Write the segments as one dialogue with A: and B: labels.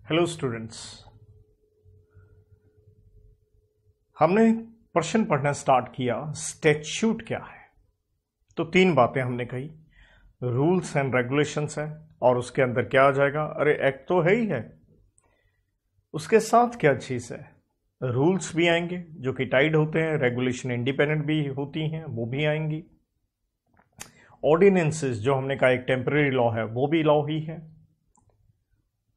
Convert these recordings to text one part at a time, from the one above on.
A: Hello students, हमने प्रश्न पढ़ना स्टार्ट किया स्टैट्यूट क्या है। तो तीन बातें हमने कही, रूल्स एंड रेगुलेशंस है और उसके अंदर क्या आ जाएगा, अरे एक्ट तो है ही है, उसके साथ क्या चीज है, रूल्स भी आएंगे जो कि टाइड होते हैं, रेगुलेशन इंडिपेंडेंट भी होती हैं वो भी आएंगी, ऑर्डिनेंसेस जो हमने कहा एक टेम्पररी लॉ है वो भी लॉ ही है,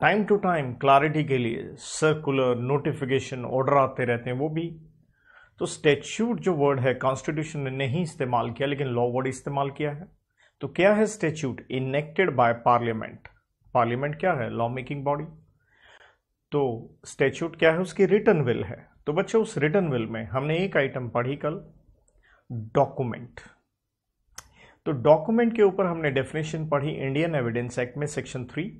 A: टाइम टू टाइम क्लैरिटी के लिए सर्कुलर नोटिफिकेशन ऑर्डर आते रहते हैं वो भी। तो स्टैट्यूट जो वर्ड है कॉन्स्टिट्यूशन ने नहीं इस्तेमाल किया लेकिन लॉ वर्ड इस्तेमाल किया है। तो क्या है statute? Enacted by parliament. Parliament क्या है? Law making body. तो स्टैट्यूट क्या है? उसकी रिटन विल है। तो बच्चों उस रिटन विल में हमने एक आइटम पढ़ी कल, डॉक्यूमेंट। तो डॉक्यूमेंट के ऊपर हमने डेफिनेशन पढ़ी इंडियन एविडेंस एक्ट में सेक्शन 3,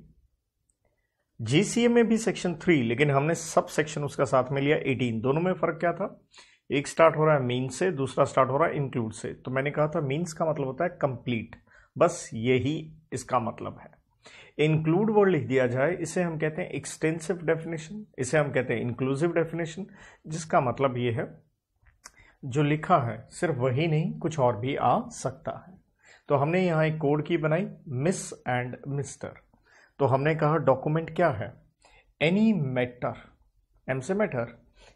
A: जीसीए में भी सेक्शन 3, लेकिन हमने सब सेक्शन उसका साथ में लिया 18। दोनों में फर्क क्या था? एक स्टार्ट हो रहा है मीन से, दूसरा स्टार्ट हो रहा है इंक्लूड से। तो मैंने कहा था मीन्स का मतलब होता है कंप्लीट, बस यही इसका मतलब है। इंक्लूड वर्ड लिख दिया जाए, इसे हम कहते हैं एक्सटेंसिव डेफिनेशन, इसे हम कहते हैं इंक्लूसिव डेफिनेशन, जिसका मतलब ये है जो लिखा है सिर्फ वही नहीं कुछ और भी आ सकता है। तो हमने यहां एक कोड की बनाई, मिस एंड मिस्टर। तो हमने कहा डॉक्यूमेंट क्या है? एनी मैटर, एम से मैटर,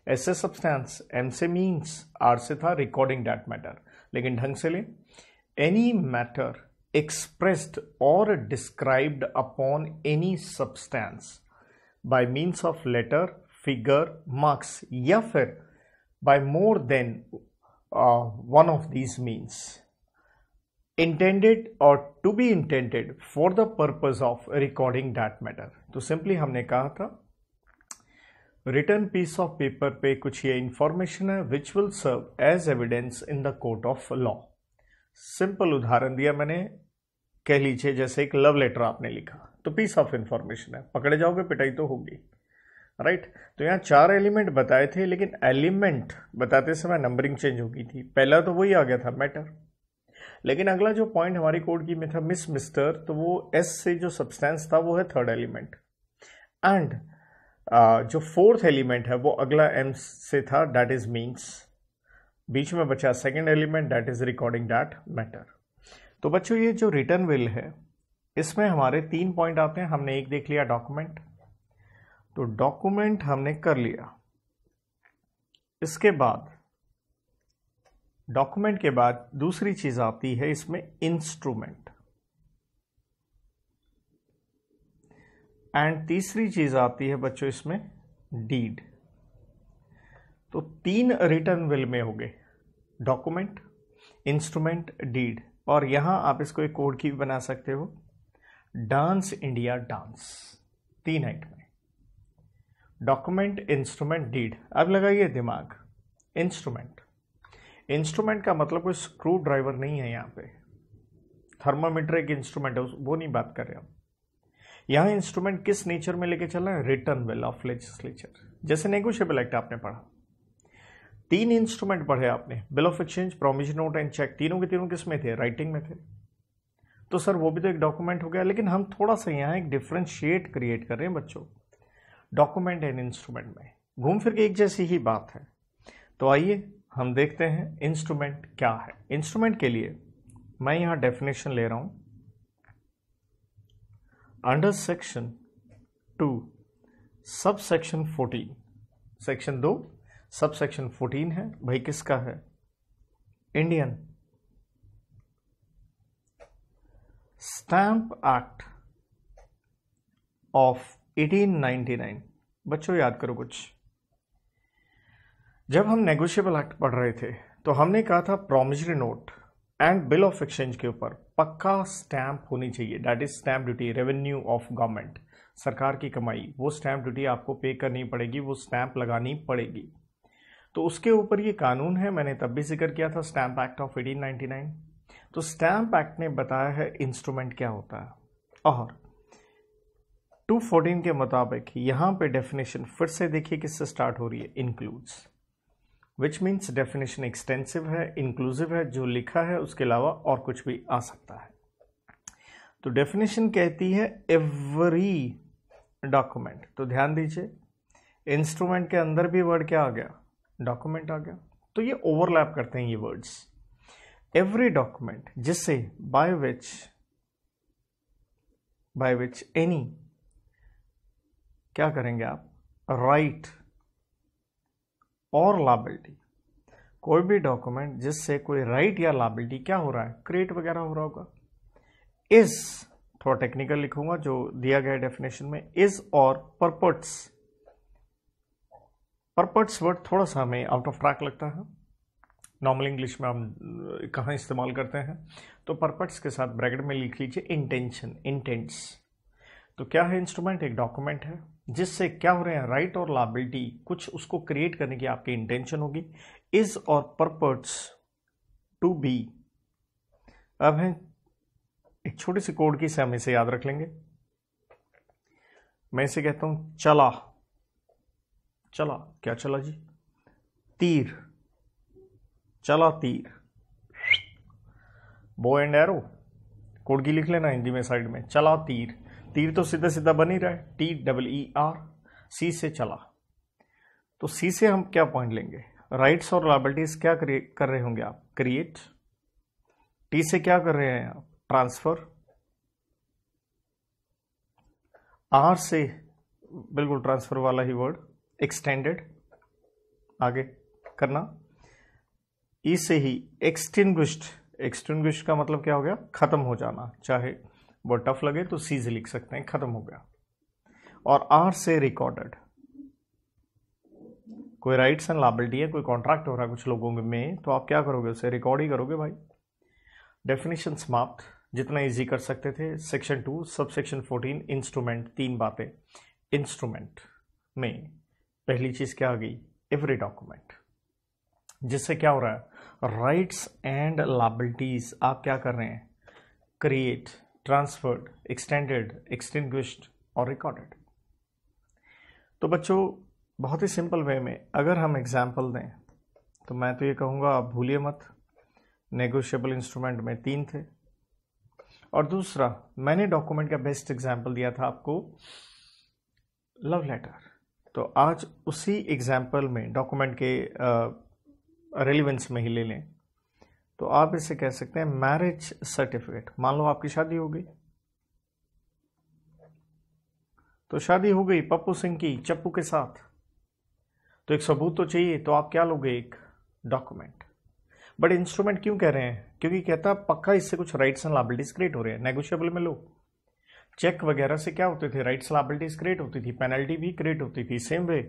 A: एस से सब्सटेंस, एम से मीन्स, आर से था रिकॉर्डिंग दैट मैटर, लेकिन ढंग से ले, एनी मैटर एक्सप्रेस्ड और described upon any substance by means of letter, figure, marks, या फिर by more than one of these means, intended or to be intended for the purpose of recording that matter। तो simply हमने कहा था written piece of paper पे कुछ ये information है which will serve as evidence in the court of law. Simple उदाहरण दिया मैंने, कह लीजिए जैसे एक लव लेटर आपने लिखा, तो पीस ऑफ इंफॉर्मेशन है, पकड़े जाओगे पिटाई तो होगी, राइट। तो यहाँ 4 एलिमेंट बताए थे, लेकिन एलिमेंट बताते समय नंबरिंग चेंज हो गई थी। पहला तो वही आ गया था मैटर, लेकिन अगला जो पॉइंट हमारी कोड की में था मिस मिस्टर, तो वो एस से जो सब्सटेंस था वो है थर्ड एलिमेंट, एंड जो फोर्थ एलिमेंट है वो अगला एम से था, दैट इज मीन्स। बीच में बचा second element, that is recording that matter. तो बच्चों ये जो रिटन विल है इसमें हमारे 3 पॉइंट आते हैं। हमने एक देख लिया डॉक्यूमेंट, तो डॉक्यूमेंट हमने कर लिया। इसके बाद डॉक्यूमेंट के बाद दूसरी चीज आती है इसमें इंस्ट्रूमेंट, एंड तीसरी चीज आती है बच्चों इसमें डीड। तो 3 रिटन विल में हो गए, डॉक्यूमेंट, इंस्ट्रूमेंट, डीड। और यहां आप इसको एक कोड की भी बना सकते हो, डांस इंडिया डांस। 3 आइटम में, डॉक्यूमेंट, इंस्ट्रूमेंट, डीड। अब लगाइए दिमाग, इंस्ट्रूमेंट। इंस्ट्रूमेंट का मतलब कोई स्क्रू ड्राइवर नहीं है, यहाँ पे थर्मामीटर एक इंस्ट्रूमेंट है, वो नहीं बात कर रहे हम। यहाँ इंस्ट्रूमेंट किस नेचर में लेके चल रहा है? Written will of legislature. जैसे नेगोशिएबल एक्ट आपने पढ़ा, 3 इंस्ट्रूमेंट पढ़े आपने, bill of exchange, promissory note and cheque. तीनों के तीनों किस में थे? राइटिंग में थे। तो सर वो भी तो एक डॉक्यूमेंट हो गया, लेकिन हम थोड़ा सा यहाँ एक डिफरेंशिएट क्रिएट कर रहे हैं बच्चों, डॉक्यूमेंट एंड इंस्ट्रूमेंट में घूम फिर के एक जैसी ही बात है। तो आइए हम देखते हैं इंस्ट्रूमेंट क्या है। इंस्ट्रूमेंट के लिए मैं यहां डेफिनेशन ले रहा हूं, under section 2 sub section 14, section 2 sub section 14 है भाई, किसका है? Indian stamp act of 1899। बच्चों याद करो कुछ, जब हम नेगोशिएबल एक्ट पढ़ रहे थे तो हमने कहा था promissory note and bill of exchange के ऊपर पक्का स्टैंप होनी चाहिए, that is stamp duty, revenue of government, सरकार की कमाई, वो स्टैंप ड्यूटी आपको पे करनी पड़ेगी, वो स्टैंप लगानी पड़ेगी। तो उसके ऊपर ये कानून है, मैंने तब भी जिक्र किया था, स्टैंप एक्ट ऑफ 1899। तो स्टैंप एक्ट ने बताया है इंस्ट्रूमेंट क्या होता है, और 214 के मुताबिक यहां पे डेफिनेशन फिर से देखिए किससे स्टार्ट हो रही है, includes, which means definition extensive है, इंक्लूसिव है, जो लिखा है उसके अलावा और कुछ भी आ सकता है। तो डेफिनेशन कहती है एवरी डॉक्यूमेंट। तो ध्यान दीजिए इंस्ट्रूमेंट के अंदर भी वर्ड क्या आ गया, डॉक्यूमेंट आ गया। तो ये ओवरलैप करते हैं ये वर्ड्स। एवरी डॉक्यूमेंट जिससे बाय विच एनी क्या करेंगे आप, राइट और लायबिलिटी, कोई भी डॉक्यूमेंट जिससे कोई राइट या लायबिलिटी क्या हो रहा है, क्रिएट वगैरह हो रहा होगा। इज थोड़ा टेक्निकल लिखूंगा जो दिया गया डेफिनेशन में, इज और परपट्स। परपट्स वर्ड थोड़ा सा हमें आउट ऑफ ट्रैक लगता है, नॉर्मल इंग्लिश में हम कहाँ इस्तेमाल करते हैं। तो परपट्स के साथ ब्रैकेट में लिख लीजिए इंटेंशन, इंटेंट्स। तो क्या है इंस्ट्रूमेंट, एक डॉक्यूमेंट है जिससे क्या हो रहे हैं, राइट और लायबिलिटी, कुछ उसको क्रिएट करने की आपकी इंटेंशन होगी। इज और परपट्स टू बी। अब है एक छोटी सी कोड की से हम इसे याद रख लेंगे। मैं इसे कहता हूं चला। चला, क्या चला जी, तीर, चला तीर। बो एंड एरो, कोड की लिख लेना हिंदी में साइड में, चला तीर। तीर तो सीधा सीधा बन ही रहा है, TEER, सी से चला। तो सी से हम क्या पॉइंट लेंगे, राइट्स और लायबिलिटीज क्या कर रहे होंगे आप, क्रिएट। टी से क्या कर रहे हैं आप, ट्रांसफर। आर से बिल्कुल ट्रांसफर वाला ही वर्ड, एक्सटेंडेड, आगे करना। ई से ही एक्सटिंग्विश्ड, एक्सटिंग्विश्ड का मतलब क्या हो गया, खत्म हो जाना। चाहे वो टफ लगे तो सी से लिख सकते हैं, खत्म हो गया। और आर से रिकॉर्डेड, कोई राइट्स एंड लायबिलिटी है, कोई कॉन्ट्रैक्ट हो रहा है कुछ लोगों में, तो आप क्या करोगे, उसे रिकॉर्ड ही करोगे भाई। डेफिनेशन समाप्त, जितना इजी कर सकते थे। सेक्शन 2 सबसेक्शन 14 इंस्ट्रूमेंट, 3 बातें। इंस्ट्रूमेंट में पहली चीज क्या आ गई, एवरी डॉक्यूमेंट, जिससे क्या हो रहा है, राइट्स एंड लायबिलिटीज आप क्या कर रहे हैं, क्रिएट, ट्रांसफर्ड, एक्सटेंडेड, एक्सटिंग्विश्ड और रिकॉर्डेड। तो बच्चों बहुत ही सिंपल वे में अगर हम एग्जाम्पल दें तो मैं तो ये कहूँगा आप भूलिए मत, नेगोशिएबल इंस्ट्रूमेंट में 3 थे। और दूसरा, मैंने डॉक्यूमेंट का बेस्ट एग्जाम्पल दिया था आपको, लव लेटर। तो आज उसी एग्जाम्पल में डॉक्यूमेंट के रेलिवेंस में ही ले लें तो आप इसे कह सकते हैं मैरिज सर्टिफिकेट। मान लो आपकी शादी हो गई, तो शादी हो गई पप्पू सिंह की चप्पू के साथ, तो एक सबूत तो चाहिए, तो आप क्या लोगे, एक डॉक्यूमेंट। बट इंस्ट्रूमेंट क्यों कह रहे हैं, क्योंकि कहता है पक्का इससे कुछ राइट्स एंड लायबिलिटीज क्रिएट हो रहे हैं। नेगोशिएबल में लो, चेक वगैरह से क्या होते थे, राइट्स लायबिलिटीज क्रिएट होती थी, पेनल्टी भी क्रिएट होती थी। सेम वे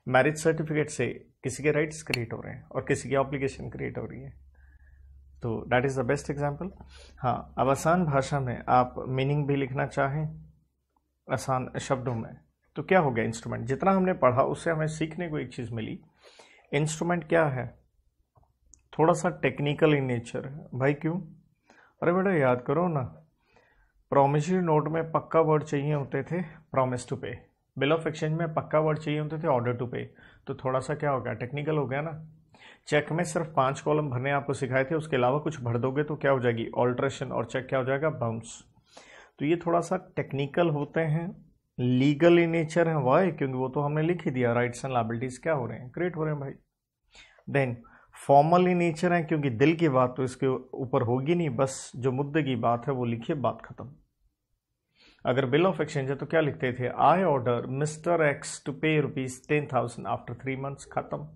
A: मैरिज सर्टिफिकेट से किसी के राइट्स क्रिएट हो रहे हैं और किसी की ऑब्लिगेशन क्रिएट हो रही है। तो that is the best example. हाँ, अब आसान भाषा में आप मीनिंग भी लिखना चाहें आसान शब्दों में तो क्या हो गया, इंस्ट्रूमेंट। जितना हमने पढ़ा उससे हमें सीखने को एक चीज़ मिली, इंस्ट्रूमेंट क्या है, थोड़ा सा टेक्निकल इन नेचर है। भाई क्यों, अरे बेटा याद करो ना, प्रोमिसरी नोट में पक्का वर्ड चाहिए होते थे, प्रॉमिस टू पे। बिल ऑफ एक्सचेंज में पक्का वर्ड चाहिए होते थे, ऑर्डर टू पे। तो थोड़ा सा क्या हो गया, टेक्निकल हो गया ना। चेक में सिर्फ 5 कॉलम भरने आपको सिखाए थे, उसके अलावा कुछ भर दोगे तो क्या हो जाएगी, ऑल्ट्रेशन, और चेक क्या हो जाएगा, बाउंस। तो ये थोड़ा सा टेक्निकल होते हैं, लीगल इन नेचर है। वाई, क्योंकि वो तो हमने लिख ही दिया, राइट्स एंड लायबिलिटीज क्या हो रहे हैं, क्रिएट हो रहे हैं भाई। देन फॉर्मल इन नेचर है, क्योंकि दिल की बात तो इसके ऊपर होगी नहीं, बस जो मुद्दे की बात है वो लिखिए, बात खत्म। अगर बिल ऑफ एक्सचेंज है तो क्या लिखते थे, I order mister X to pay ₹10,000 after 3 months, खत्म।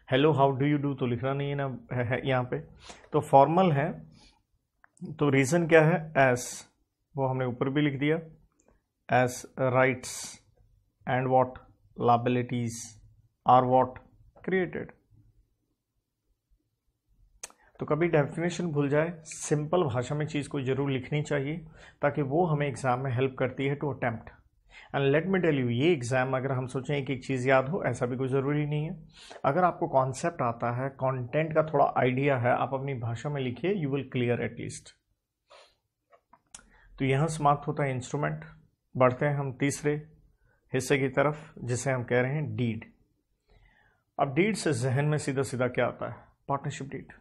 A: Hello how do you do तो लिखना नहीं है ना यहाँ पे। तो फॉर्मल है, तो रीजन क्या है, एस, वो हमने ऊपर भी लिख दिया, as rights and what liabilities are what created. तो कभी डेफिनेशन भूल जाए, सिंपल भाषा में चीज़ को जरूर लिखनी चाहिए ताकि वो हमें एग्जाम में हेल्प करती है to attempt. And let me tell you, ये एग्जाम अगर हम सोचें एक चीज़ याद हो, ऐसा भी कोई ज़रूरी नहीं है। अगर आपको कॉन्सेप्ट आता है, कंटेंट का थोड़ा आइडिया है, आप अपनी भाषा में लिखिए, यू विल क्लियर एटलीस्ट। तो यहाँ समाप्त होता है इंस्ट्रूमेंट। बढ़ते हैं हम तीसरे हिस्से की तरफ, जिसे हम कह रहे हैं डीड। अब डीड से जहन में सीधा सीधा क्या आता है, partnership deed,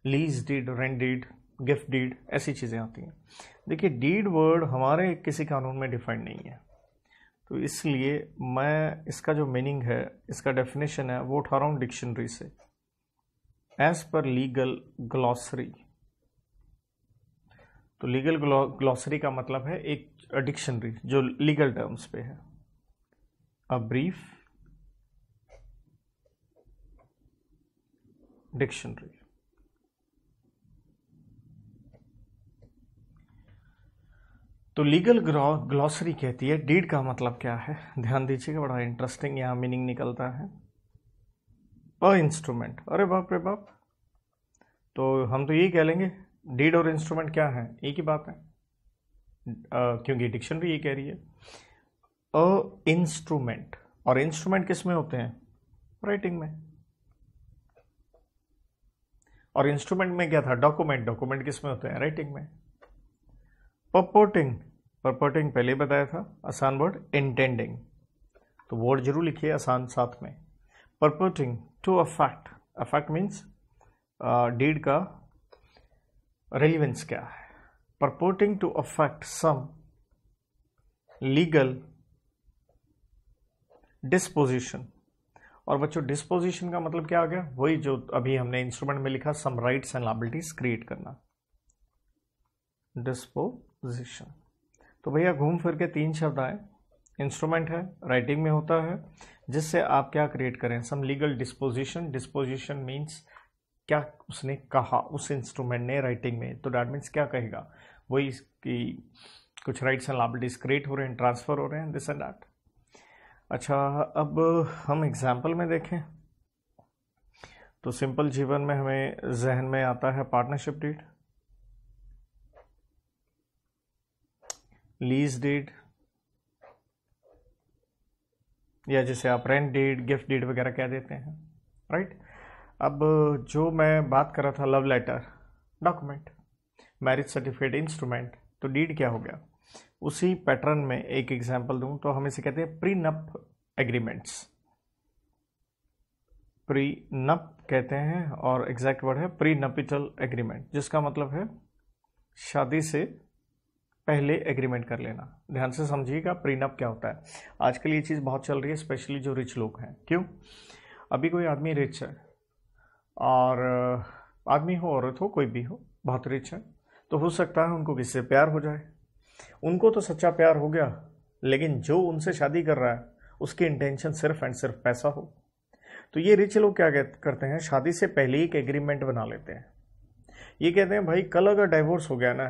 A: lease deed, rent deed, gift deed, ऐसी चीज़ें आती हैं। देखिए डीड वर्ड हमारे किसी कानून में डिफाइंड नहीं है, तो इसलिए मैं इसका जो मीनिंग है, इसका डेफिनेशन है, वो उठा रहा हूँ डिक्शनरी से, एज पर लीगल ग्लॉसरी। तो लीगल ग्लॉसरी का मतलब है एक डिक्शनरी जो लीगल टर्म्स पे है, अ ब्रीफ डिक्शनरी। तो लीगल ग्लॉसरी कहती है डीड का मतलब क्या है। ध्यान दीजिएगा, बड़ा इंटरेस्टिंग यहाँ मीनिंग निकलता है। अ इंस्ट्रूमेंट, अरे बाप रे बाप, तो हम तो यही कह लेंगे डीड और इंस्ट्रूमेंट क्या है, एक ही बात है, क्योंकि डिक्शनरी ये कह रही है अ इंस्ट्रूमेंट। और इंस्ट्रूमेंट किस में होते हैं, राइटिंग में। और इंस्ट्रूमेंट में क्या था, डॉक्यूमेंट, डॉक्यूमेंट किस में होते हैं, राइटिंग में। परपोर्टिंग, परपोर्टिंग पहले बताया था, आसान वर्ड इंटेंडिंग, तो वर्ड जरूर लिखिए आसान साथ में। Purporting to affect, affect means deed का रेलिवेंस क्या है। Purporting to affect some legal disposition. और बच्चों डिस्पोजिशन का मतलब क्या आ गया, वही जो अभी हमने इंस्ट्रूमेंट में लिखा, सम राइट्स एंड लायबिलिटीज क्रिएट करना, डिस्पोजिशन। तो भैया घूम फिर के तीन शब्द आए, इंस्ट्रूमेंट है, राइटिंग में होता है, जिससे आप क्या क्रिएट करें, some legal disposition. Disposition means क्या उसने कहा उस इंस्ट्रूमेंट ने राइटिंग में, तो दैट मीन्स क्या कहेगा, वही कि कुछ राइट्स एंड लायबिलिटीज क्रिएट हो रहे हैं, ट्रांसफर हो रहे हैं, दिस एंड दैट। अच्छा, अब हम एग्जाम्पल में देखें तो सिंपल जीवन में हमें जहन में आता है पार्टनरशिप डीड, लीज डीड, या जिसे आप रेंट डीड, गिफ्ट डीड वगैरह कह देते हैं, राइट। अब जो मैं बात कर रहा था, love letter document, marriage certificate instrument, तो डीड क्या हो गया। उसी पैटर्न में एक एग्जांपल दूं तो हम इसे कहते हैं प्रीनप एग्रीमेंट्स, प्रीनप कहते हैं, और एग्जैक्ट वर्ड है प्रीनपिटल एग्रीमेंट, जिसका मतलब है शादी से पहले एग्रीमेंट कर लेना। ध्यान से समझिएगा प्रीनप क्या होता है। आजकल ये चीज़ बहुत चल रही है, स्पेशली जो रिच लोग हैं। क्यों, अभी कोई आदमी रिच है, और आदमी हो औरत हो कोई भी हो, बहुत रिच है, तो हो सकता है उनको किससे प्यार हो जाए। उनको तो सच्चा प्यार हो गया, लेकिन जो उनसे शादी कर रहा है उसकी इंटेंशन सिर्फ एंड सिर्फ पैसा हो। तो ये रिच लोग क्या करते हैं, शादी से पहले ही एक एग्रीमेंट बना लेते हैं। ये कहते हैं भाई कल अगर डाइवोर्स हो गया ना,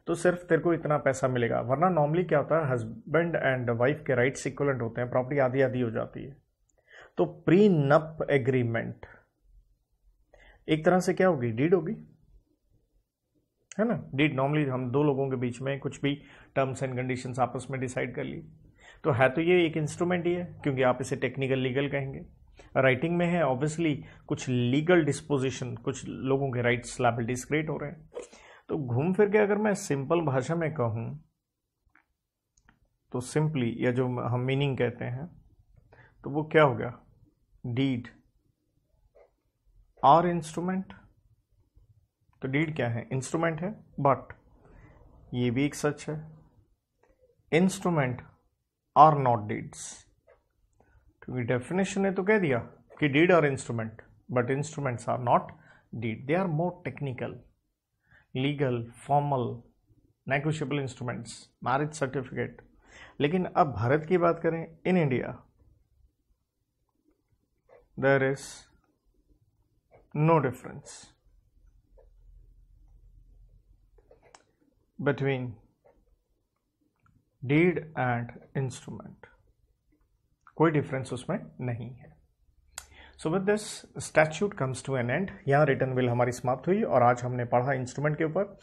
A: तो सिर्फ तेरे को इतना पैसा मिलेगा, वरना नॉर्मली क्या होता है, हस्बैंड एंड वाइफ के राइट्स इक्वलेंट होते हैं, प्रॉपर्टी आधी आधी हो जाती है। तो प्रीनप एग्रीमेंट एक तरह से क्या होगी, डीड होगी, है ना। डीड नॉर्मली हम दो लोगों के बीच में कुछ भी टर्म्स एंड कंडीशंस आपस में डिसाइड कर ली, तो है तो ये एक इंस्ट्रूमेंट ही है, क्योंकि आप इसे टेक्निकल लीगल कहेंगे। राइटिंग में है, ऑब्वियसली कुछ लीगल डिस्पोजिशन, कुछ लोगों के राइट्स लायबिलिटीज क्रिएट हो रहे हैं। तो घूम फिर के अगर मैं सिंपल भाषा में कहूं तो सिंपली, या जो हम मीनिंग कहते हैं, तो वो क्या हो गया, डीड और इंस्ट्रूमेंट। तो डीड क्या है, इंस्ट्रूमेंट है, बट ये भी एक सच है, इंस्ट्रूमेंट आर नॉट डीड्स, क्योंकि डेफिनेशन ने तो कह दिया कि deed are instrument, but instruments are not deed, they are more technical, legal, formal, negotiable instruments, marriage certificate. लेकिन अब भारत की बात करें, in India there is no difference between deed and instrument, कोई डिफरेंस उसमें नहीं है। So with this statute comes to an end, यहाँ रिटर्न विल हमारी समाप्त हुई, और आज हमने पढ़ा इंस्ट्रूमेंट के ऊपर।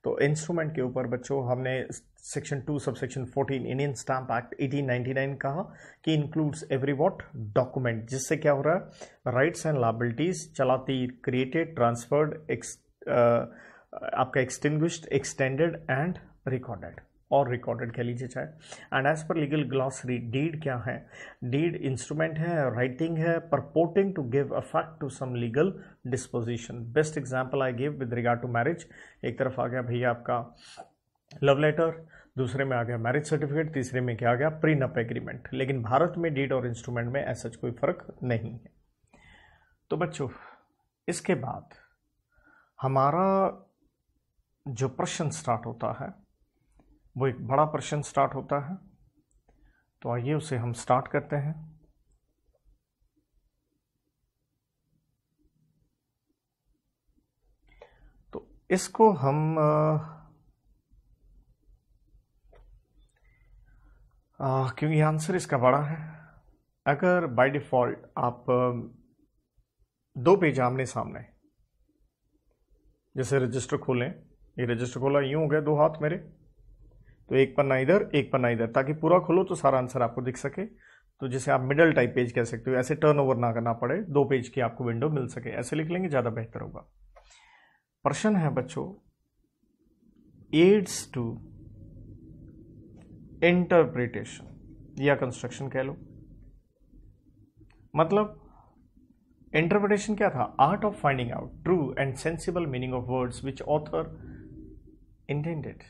A: तो इंस्ट्रूमेंट के ऊपर बच्चों हमने section 2 subsection 14 Indian stamp act 1899 कहा कि इंक्लूड्स एवरी व्हाट डॉक्यूमेंट, जिससे क्या हो रहा है, राइट्स एंड लायबिलिटीज चलाती, क्रिएटेड, ट्रांसफर्ड, आपका एक्सटिंग्विश्ड, एक्सटेंडेड एंड रिकॉर्डेड, और रिकॉर्डेड कह लीजिए चाहे। And as per legal glossary, deed क्या है, डीड इंस्ट्रूमेंट है, राइटिंग है, purporting to give affect to some legal disposition. Best example I give with regard to marriage, एक तरफ आ गया भैया आपका लव लेटर, दूसरे में आ गया मैरिज सर्टिफिकेट, तीसरे में क्या आ गया प्रीनप एग्रीमेंट। लेकिन भारत में डीड और इंस्ट्रूमेंट में ऐसा कोई फर्क नहीं है। तो बच्चों इसके बाद हमारा जो प्रश्न स्टार्ट होता है वो एक बड़ा प्रश्न स्टार्ट होता है। तो आइए उसे हम स्टार्ट करते हैं। तो इसको हम क्योंकि आंसर इसका बड़ा है, अगर बाय डिफॉल्ट आप दो पेज आमने सामने, जैसे रजिस्टर खोलें, ये रजिस्टर खोला, यूं हो गया दो हाथ मेरे, तो एक पन्ना इधर एक पन्ना इधर, ताकि पूरा खोलो तो सारा आंसर आपको दिख सके। तो जैसे आप मिडल टाइप पेज कह सकते हो, ऐसे टर्न ओवर ना करना पड़े, दो पेज की आपको विंडो मिल सके, ऐसे लिख लेंगे ज़्यादा बेहतर होगा। प्रश्न है बच्चों, एड्स टू इंटरप्रिटेशन या कंस्ट्रक्शन कह लो। मतलब इंटरप्रिटेशन क्या था? Art of finding out true and sensible meaning of words which author intended.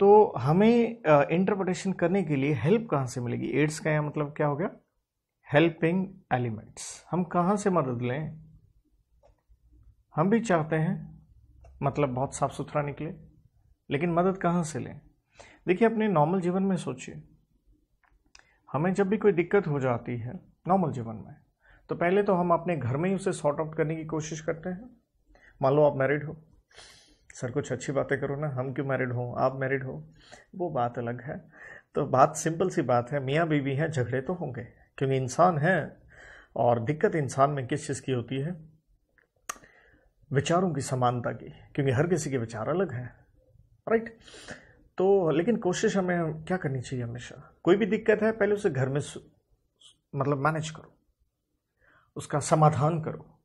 A: तो हमें इंटरप्रिटेशन करने के लिए हेल्प कहां से मिलेगी? एड्स का यह मतलब क्या हो गया? Helping elements. हम कहां से मदद लें? हम भी चाहते हैं मतलब बहुत साफ सुथरा निकले, लेकिन मदद कहां से लें? देखिए अपने नॉर्मल जीवन में सोचिए, हमें जब भी कोई दिक्कत हो जाती है नॉर्मल जीवन में, तो पहले तो हम अपने घर में ही उसे सॉर्ट आउट करने की कोशिश करते हैं। मान लो आप मैरिड हो, सर कुछ अच्छी बातें करो ना, हम क्यों मैरिड हो, आप मैरिड हो, वो बात अलग है। तो बात सिंपल सी बात है, मियाँ बीवी हैं, झगड़े तो होंगे, क्योंकि इंसान है। और दिक्कत इंसान में किस चीज़ की होती है? विचारों की समानता की, क्योंकि हर किसी के विचार अलग हैं, राइट। तो लेकिन कोशिश हमें क्या करनी चाहिए? हमेशा कोई भी दिक्कत है पहले उसे घर में मतलब मैनेज करो, उसका समाधान करो,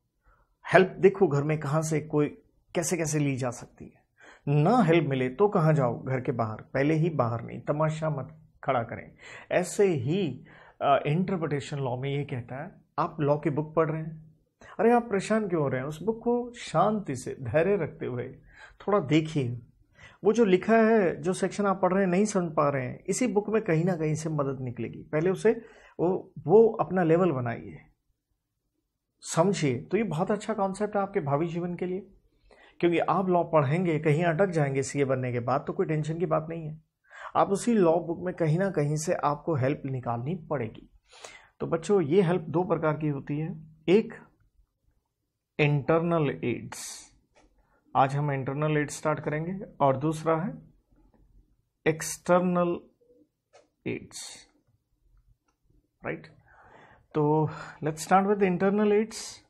A: हेल्प देखो घर में कहाँ से कोई कैसे कैसे ली जा सकती है। ना हेल्प मिले तो कहाँ जाओ? घर के बाहर, पहले ही बाहर नहीं, तमाशा मत खड़ा करें। ऐसे ही इंटरप्रिटेशन लॉ में ये कहता है, आप लॉ की बुक पढ़ रहे हैं, अरे आप परेशान क्यों हो रहे हैं? उस बुक को शांति से धैर्य रखते हुए थोड़ा देखिए, वो जो लिखा है, जो सेक्शन आप पढ़ रहे हैं नहीं समझ पा रहे हैं, इसी बुक में कहीं ना कहीं से मदद निकलेगी। पहले उसे वो अपना लेवल बनाइए, समझिए। तो ये बहुत अच्छा कॉन्सेप्ट है आपके भावी जीवन के लिए, क्योंकि आप लॉ पढ़ेंगे, कहीं अटक जाएंगे सीए बनने के बाद तो कोई टेंशन की बात नहीं है। आप उसी लॉ बुक में कहीं ना कहीं से आपको हेल्प निकालनी पड़ेगी। तो बच्चों ये हेल्प दो प्रकार की होती है, एक इंटरनल एड्स, आज हम इंटरनल एड्स स्टार्ट करेंगे, और दूसरा है एक्सटर्नल एड्स, राइट। तो let's start with internal aids.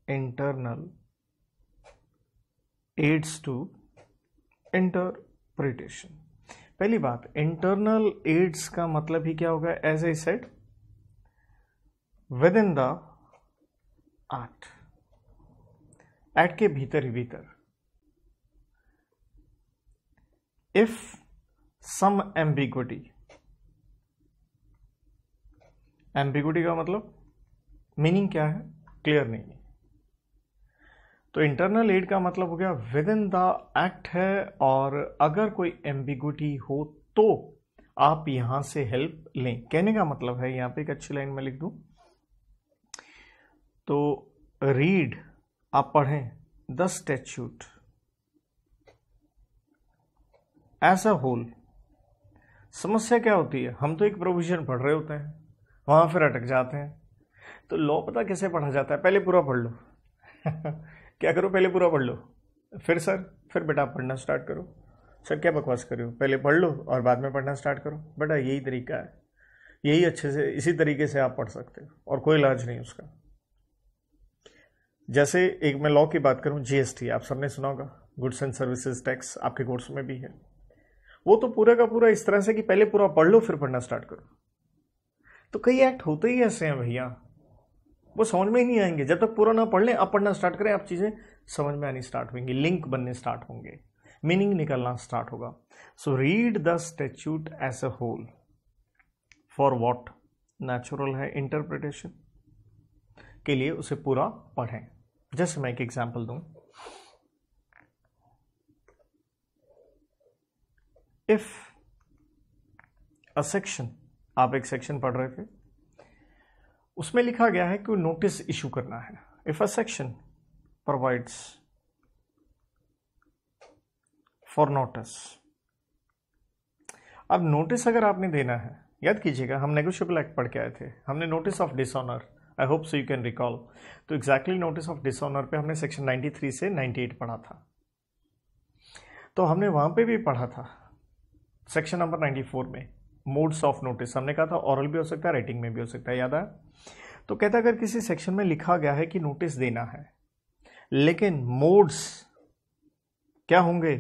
A: Internal aids to interpretation. पहली बात, इंटरनल एड्स का मतलब ही क्या होगा? As I said, within the act के भीतर ही भीतर, इफ सम एम्बिग्विटी, एम्बिग्विटी का मतलब मीनिंग क्या है? क्लियर नहीं है। तो इंटरनल एड का मतलब हो गया विद इन द एक्ट है, और अगर कोई एम्बिग्विटी हो तो आप यहां से हेल्प लें। कहने का मतलब है, यहां पे एक अच्छी लाइन में लिख दूं तो रीड, आप पढ़ें the statute as a whole. समस्या क्या होती है? हम तो एक प्रोविजन पढ़ रहे होते हैं, वहां फिर अटक जाते हैं। तो लॉ पता कैसे पढ़ा जाता है? पहले पूरा पढ़ लो क्या करो? पहले पूरा पढ़ लो, फिर सर, फिर बेटा पढ़ना स्टार्ट करो। सर क्या बकवास कर रहे हो? पहले पढ़ लो और बाद में पढ़ना स्टार्ट करो। बेटा यही तरीका है, यही अच्छे से इसी तरीके से आप पढ़ सकते हो, और कोई इलाज नहीं उसका। जैसे एक मैं लॉ की बात करूं, जीएसटी आप सबने सुना होगा, गुड्स एंड सर्विसेज टैक्स, आपके कोर्स में भी है। वो तो पूरा का पूरा इस तरह से कि पहले पूरा पढ़ लो फिर पढ़ना स्टार्ट करो। तो कई एक्ट होते ही ऐसे हैं भैया, वो समझ में ही नहीं आएंगे जब तक पूरा ना पढ़ लें। आप पढ़ना स्टार्ट करें, आप चीजें समझ में आनी स्टार्ट होंगी, लिंक बनने स्टार्ट होंगे, मीनिंग निकलना स्टार्ट होगा। So read the statute as a whole for what natural है इंटरप्रिटेशन के लिए, उसे पूरा पढ़ें। जैसे मैं एक एग्जांपल दूं, इफ अ सेक्शन, आप एक सेक्शन पढ़ रहे थे, उसमें लिखा गया है कि नोटिस इशू करना है। If a section provides for notice, अब नोटिस अगर आपने देना है, याद कीजिएगा हम नेगोशिएबल एक्ट पढ़ के आए थे, हमने notice of dishonour, I hope so you can recall, तो एग्जैक्टली नोटिस ऑफ डिसऑनर पे हमने सेक्शन 93 से 98 पढ़ा था। तो हमने वहां पे भी पढ़ा था सेक्शन नंबर 94 में मोड्स ऑफ नोटिस, हमने कहा था ऑरल भी हो सकता है, राइटिंग में भी हो सकता है, याद है? तो कहता है अगर किसी सेक्शन में लिखा गया है कि नोटिस देना है, लेकिन मोड्स क्या होंगे,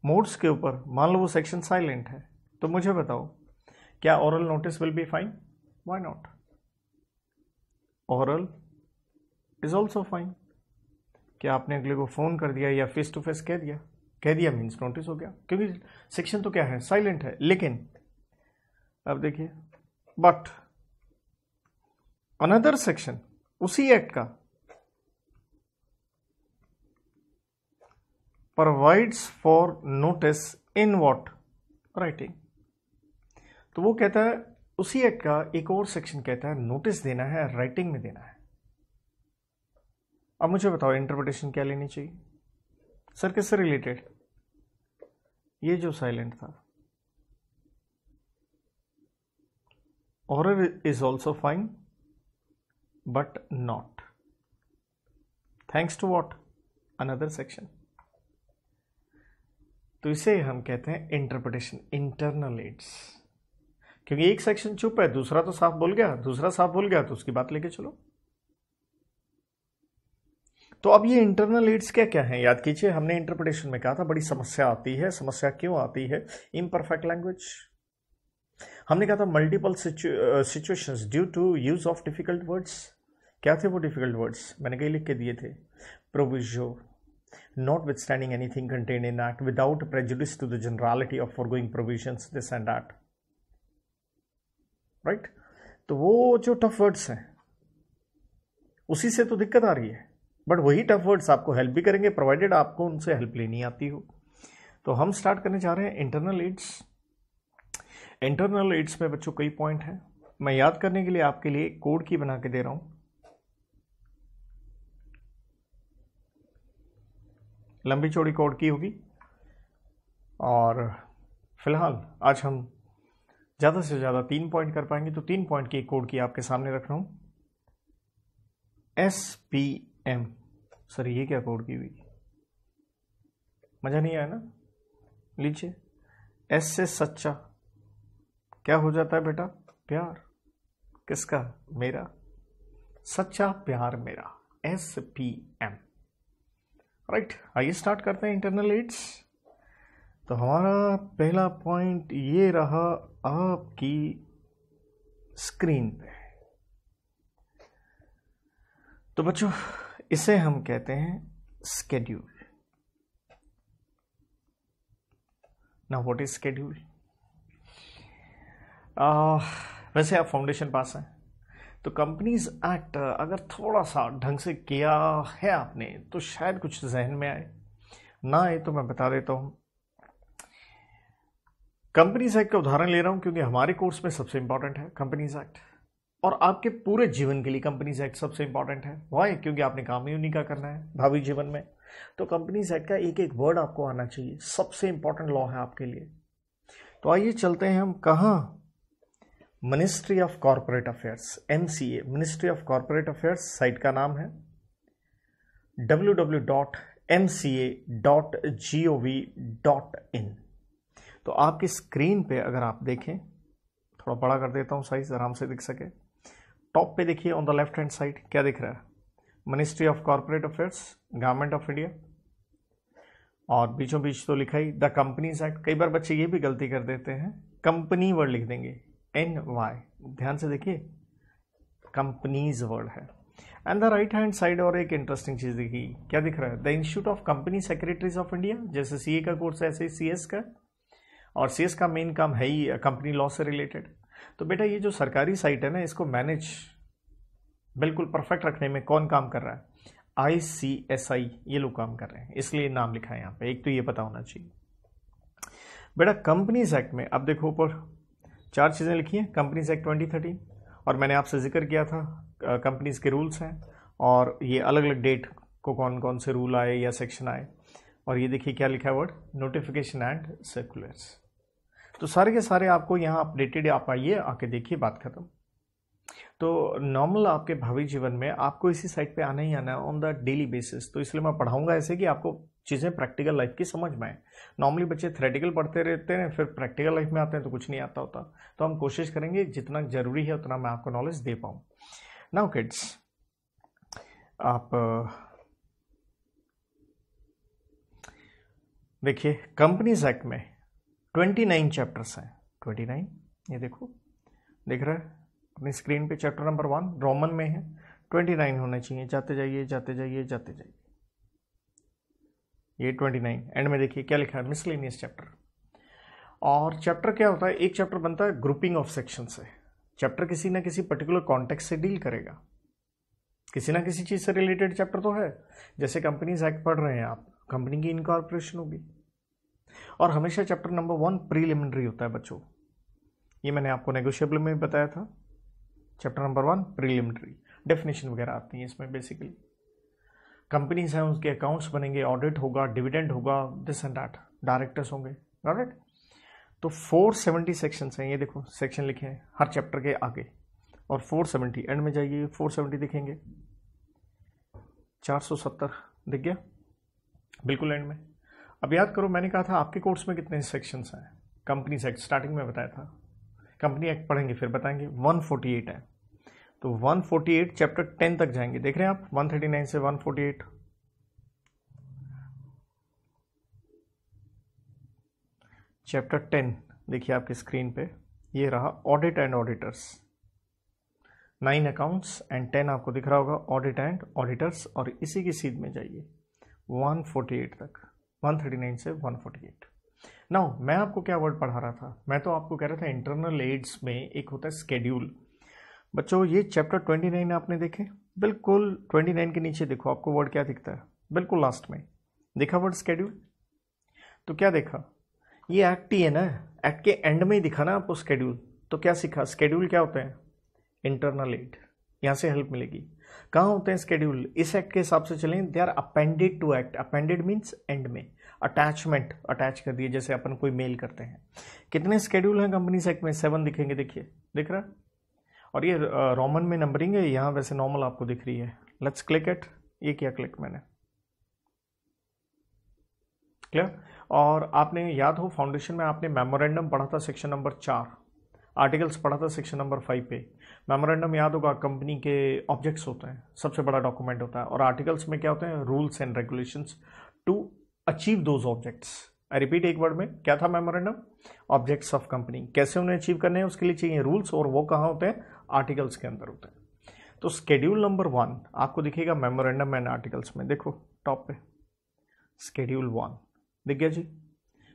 A: मोड्स के ऊपर मान लो वो सेक्शन साइलेंट है, तो मुझे बताओ क्या oral notice will be fine? Why not? Oral is also fine. क्या आपने अगले को फोन कर दिया या फेस टू फेस कह दिया मीन्स नोटिस हो गया, क्योंकि सेक्शन तो क्या है, साइलेंट है। लेकिन अब देखिए, बट अनदर सेक्शन उसी एक्ट का provides for notice in what? Writing. तो वो कहता है उसी एक्ट का एक और सेक्शन कहता है नोटिस देना है, राइटिंग में देना है। अब मुझे बताओ इंटरप्रिटेशन क्या लेनी चाहिए सर, किससे रिलेटेड? ये जो साइलेंट था, oral is also fine but not, thanks to what? another section। तो इसे हम कहते हैं इंटरप्रिटेशन, इंटरनल एड्स, क्योंकि एक सेक्शन चुप है, दूसरा तो साफ बोल गया, दूसरा साफ बोल गया तो उसकी बात लेके चलो। तो अब ये इंटरनल एड्स क्या क्या है, याद कीजिए, हमने इंटरप्रिटेशन में कहा था बड़ी समस्या आती है। समस्या क्यों आती है? इम्परफेक्ट लैंग्वेज, हमने कहा था multiple situations due to use of difficult words. क्या थे वो डिफिकल्ट वर्ड्स? मैंने कहीं लिख के दिए थे, proviso, notwithstanding anything contained in act without prejudice to the generality of foregoing provisions, this and that, right? तो वो जो टफ वर्ड्स हैं उसी से तो दिक्कत आ रही है, बट वही टफ वर्ड्स आपको हेल्प भी करेंगे प्रोवाइडेड आपको उनसे हेल्प लेनी आती हो। तो हम स्टार्ट करने जा रहे हैं इंटरनल एड्स। इंटरनल एड्स में बच्चों कई पॉइंट हैं, मैं याद करने के लिए आपके लिए कोड की बना के दे रहा हूं। लंबी चौड़ी कोड की होगी, और फिलहाल आज हम ज़्यादा से ज़्यादा 3 पॉइंट कर पाएंगे, तो 3 पॉइंट की कोड की आपके सामने रख रहा हूँ। SPM, सर ये क्या कोड की हुई? मज़ा नहीं आया ना? लीजिए, S से सच्चा क्या हो जाता है बेटा? प्यार। किसका? मेरा। सच्चा प्यार मेरा, SPM, राइट। आइए स्टार्ट करते हैं इंटरनल एड्स। तो हमारा पहला पॉइंट ये रहा आपकी स्क्रीन पे। तो बच्चों इसे हम कहते हैं schedule. Now what is schedule? वैसे आप फाउंडेशन पास हैं, तो कंपनीज एक्ट अगर थोड़ा सा ढंग से किया है आपने तो शायद कुछ जहन में आए, ना आए तो मैं बता देता हूं। कंपनीज एक्ट का उदाहरण ले रहा हूं क्योंकि हमारे कोर्स में सबसे इंपॉर्टेंट है कंपनीज एक्ट, और आपके पूरे जीवन के लिए कंपनीज एक्ट सबसे इंपॉर्टेंट है। वाई? क्योंकि आपने काम ही उन्हीं का करना है भावी जीवन में। तो कंपनीज एक्ट का एक एक वर्ड आपको आना चाहिए, सबसे इंपॉर्टेंट लॉ है आपके लिए। तो आइए चलते हैं हम कहाँ? Ministry of corporate affairs, MCA, ministry of corporate affairs, site का नाम है www.mca.gov.in। तो आपकी स्क्रीन पे अगर आप देखें, थोड़ा बड़ा कर देता हूं साइज आराम से दिख सके, टॉप पे देखिए on the left hand side क्या दिख रहा है? Ministry of corporate affairs, government of India, और बीचों बीच तो लिखा ही द कंपनीज एक्ट। कई बार बच्चे ये भी गलती कर देते हैं, कंपनी वर्ड लिख देंगे, NY, ध्यान से देखिए कंपनीज वर्ड है। And the right hand side और एक इंटरेस्टिंग चीज देखिए, क्या दिख रहा है? The institute of company secretaries of India. जैसे CA का कोर्स है ऐसे ही CS का, और CS का मेन काम है ही कंपनी लॉ से रिलेटेड। तो बेटा ये जो सरकारी साइट है ना, इसको मैनेज बिल्कुल परफेक्ट रखने में कौन काम कर रहा है? ICSI, ये लोग काम कर रहे हैं, इसलिए नाम लिखा है यहाँ पे। एक तो ये पता होना चाहिए। बेटा कंपनीज एक्ट में अब देखो ऊपर 4 चीज़ें लिखी हैं, कंपनीज एक्ट 2013, और मैंने आपसे जिक्र किया था कंपनीज के रूल्स हैं, और ये अलग अलग डेट को कौन कौन से रूल आए या सेक्शन आए, और ये देखिए क्या लिखा है वर्ड, नोटिफिकेशन एंड सर्कुलर्स। तो सारे के सारे आपको यहाँ अपडेटेड, आप आइए आके देखिए, बात खत्म। तो नॉर्मल आपके भावी जीवन में आपको इसी साइट पे आना ही आना है ऑन द डेली बेसिस। तो इसलिए मैं पढ़ाऊंगा ऐसे कि आपको चीज़ें प्रैक्टिकल लाइफ की समझ में आए। नॉर्मली बच्चे थ्योरेटिकल पढ़ते रहते हैं, फिर प्रैक्टिकल लाइफ में आते हैं तो कुछ नहीं आता होता। तो हम कोशिश करेंगे जितना जरूरी है उतना मैं आपको नॉलेज दे पाऊँ। नाउ किड्स, आप देखिए कंपनीज एक्ट में 29 चैप्टर्स हैं। 29, ये देखो, दिख रहा है अपनी स्क्रीन पे, चैप्टर नंबर 1 रोमन में है, 29 होने चाहिए। जाते जाइए जाते जाइए जाते जाइए, ये 29 एंड में देखिए क्या लिखा है, मिसलेनियस चैप्टर। और चैप्टर क्या होता है, एक चैप्टर बनता है ग्रुपिंग ऑफ सेक्शन से। चैप्टर किसी ना किसी पर्टिकुलर कॉन्टेक्स्ट से डील करेगा, किसी ना किसी चीज से रिलेटेड चैप्टर तो है। जैसे कंपनीज एक्ट पढ़ रहे हैं आप, कंपनी की इनकॉर्पोरेशन होगी, और हमेशा चैप्टर नंबर 1 प्रीलिमिनरी होता है बच्चों। ये मैंने आपको नेगोशिएबल में बताया था। चैप्टर नंबर 1 प्रीलिमिनरी, डेफिनेशन वगैरह आती है इसमें। बेसिकली कंपनीज हैं, उसके अकाउंट्स बनेंगे, ऑडिट होगा, डिविडेंड होगा, दिस एंड दैट, डायरेक्टर्स होंगे, राइट। तो 470 सेक्शंस हैं, ये देखो सेक्शन लिखे हैं हर चैप्टर के आगे, और 470 एंड में जाइए 470 दिखेंगे, 470 दिख गया बिल्कुल एंड में। अब याद करो, मैंने कहा था आपके कोर्स में कितने सेक्शंस हैं। कंपनीज एक्ट स्टार्टिंग में बताया था, कंपनी एक्ट पढ़ेंगे फिर बताएंगे। 148 है, तो 148 चैप्टर 10 तक जाएंगे। देख रहे हैं आप, 139 से 148। चैप्टर 10 देखिए आपकी स्क्रीन पे, ये रहा audit and auditors. 9 accounts and 10 आपको दिख रहा होगा ऑडिट एंड ऑडिटर्स, और इसी की सीध में जाइए 148 तक, 139 से 148। नाउ मैं आपको क्या वर्ड पढ़ा रहा था, मैं तो आपको कह रहा था इंटरनल एड्स में एक होता है स्केड्यूल। बच्चों ये चैप्टर 29 आपने देखे, बिल्कुल 29 के नीचे देखो आपको वर्ड क्या दिखता है, बिल्कुल लास्ट में देखा वर्ड स्केड्यूल। तो क्या देखा, ये एक्ट ही है ना, एक्ट के एंड में ही दिखा ना आपको स्केड्यूल। तो क्या सीखा, स्केड्यूल क्या होते हैं, इंटरनल एड, यहाँ से हेल्प मिलेगी। कहाँ होते हैं स्केड्यूल, इस एक्ट के हिसाब से चलें, they are appended to act. Appended means end में, अटैचमेंट, अटैच कर दिए, जैसे अपन कोई मेल करते हैं। कितने स्केड्यूल हैं कंपनीज एक्ट में, 7 दिखेंगे, देखिए दिख रहा है। और ये रोमन में नंबरिंग है, यहाँ वैसे नॉर्मल आपको दिख रही है। लेट्स क्लिक इट, ये किया क्लिक मैंने, क्लियर। और आपने याद हो फाउंडेशन में आपने मेमोरेंडम पढ़ा था सेक्शन नंबर 4, आर्टिकल्स पढ़ा था सेक्शन नंबर 5 पे। मेमोरेंडम याद होगा, कंपनी के ऑब्जेक्ट्स होते हैं, सबसे बड़ा डॉक्यूमेंट होता है, और आर्टिकल्स में क्या होते हैं, rules and regulations to achieve those objects. I repeat एक वर्ड में, क्या था मेमोरेंडम, ऑब्जेक्ट्स ऑफ कंपनी, कैसे उन्हें अचीव करने हैं उसके लिए चाहिए रूल्स, और वो कहाँ होते हैं, आर्टिकल्स के अंदर होते हैं। तो स्केड्यूल नंबर 1 आपको दिखेगा मेमोरेंडम एंड आर्टिकल्स में, देखो टॉप पे स्केड्यूल 1 दिख गया जी,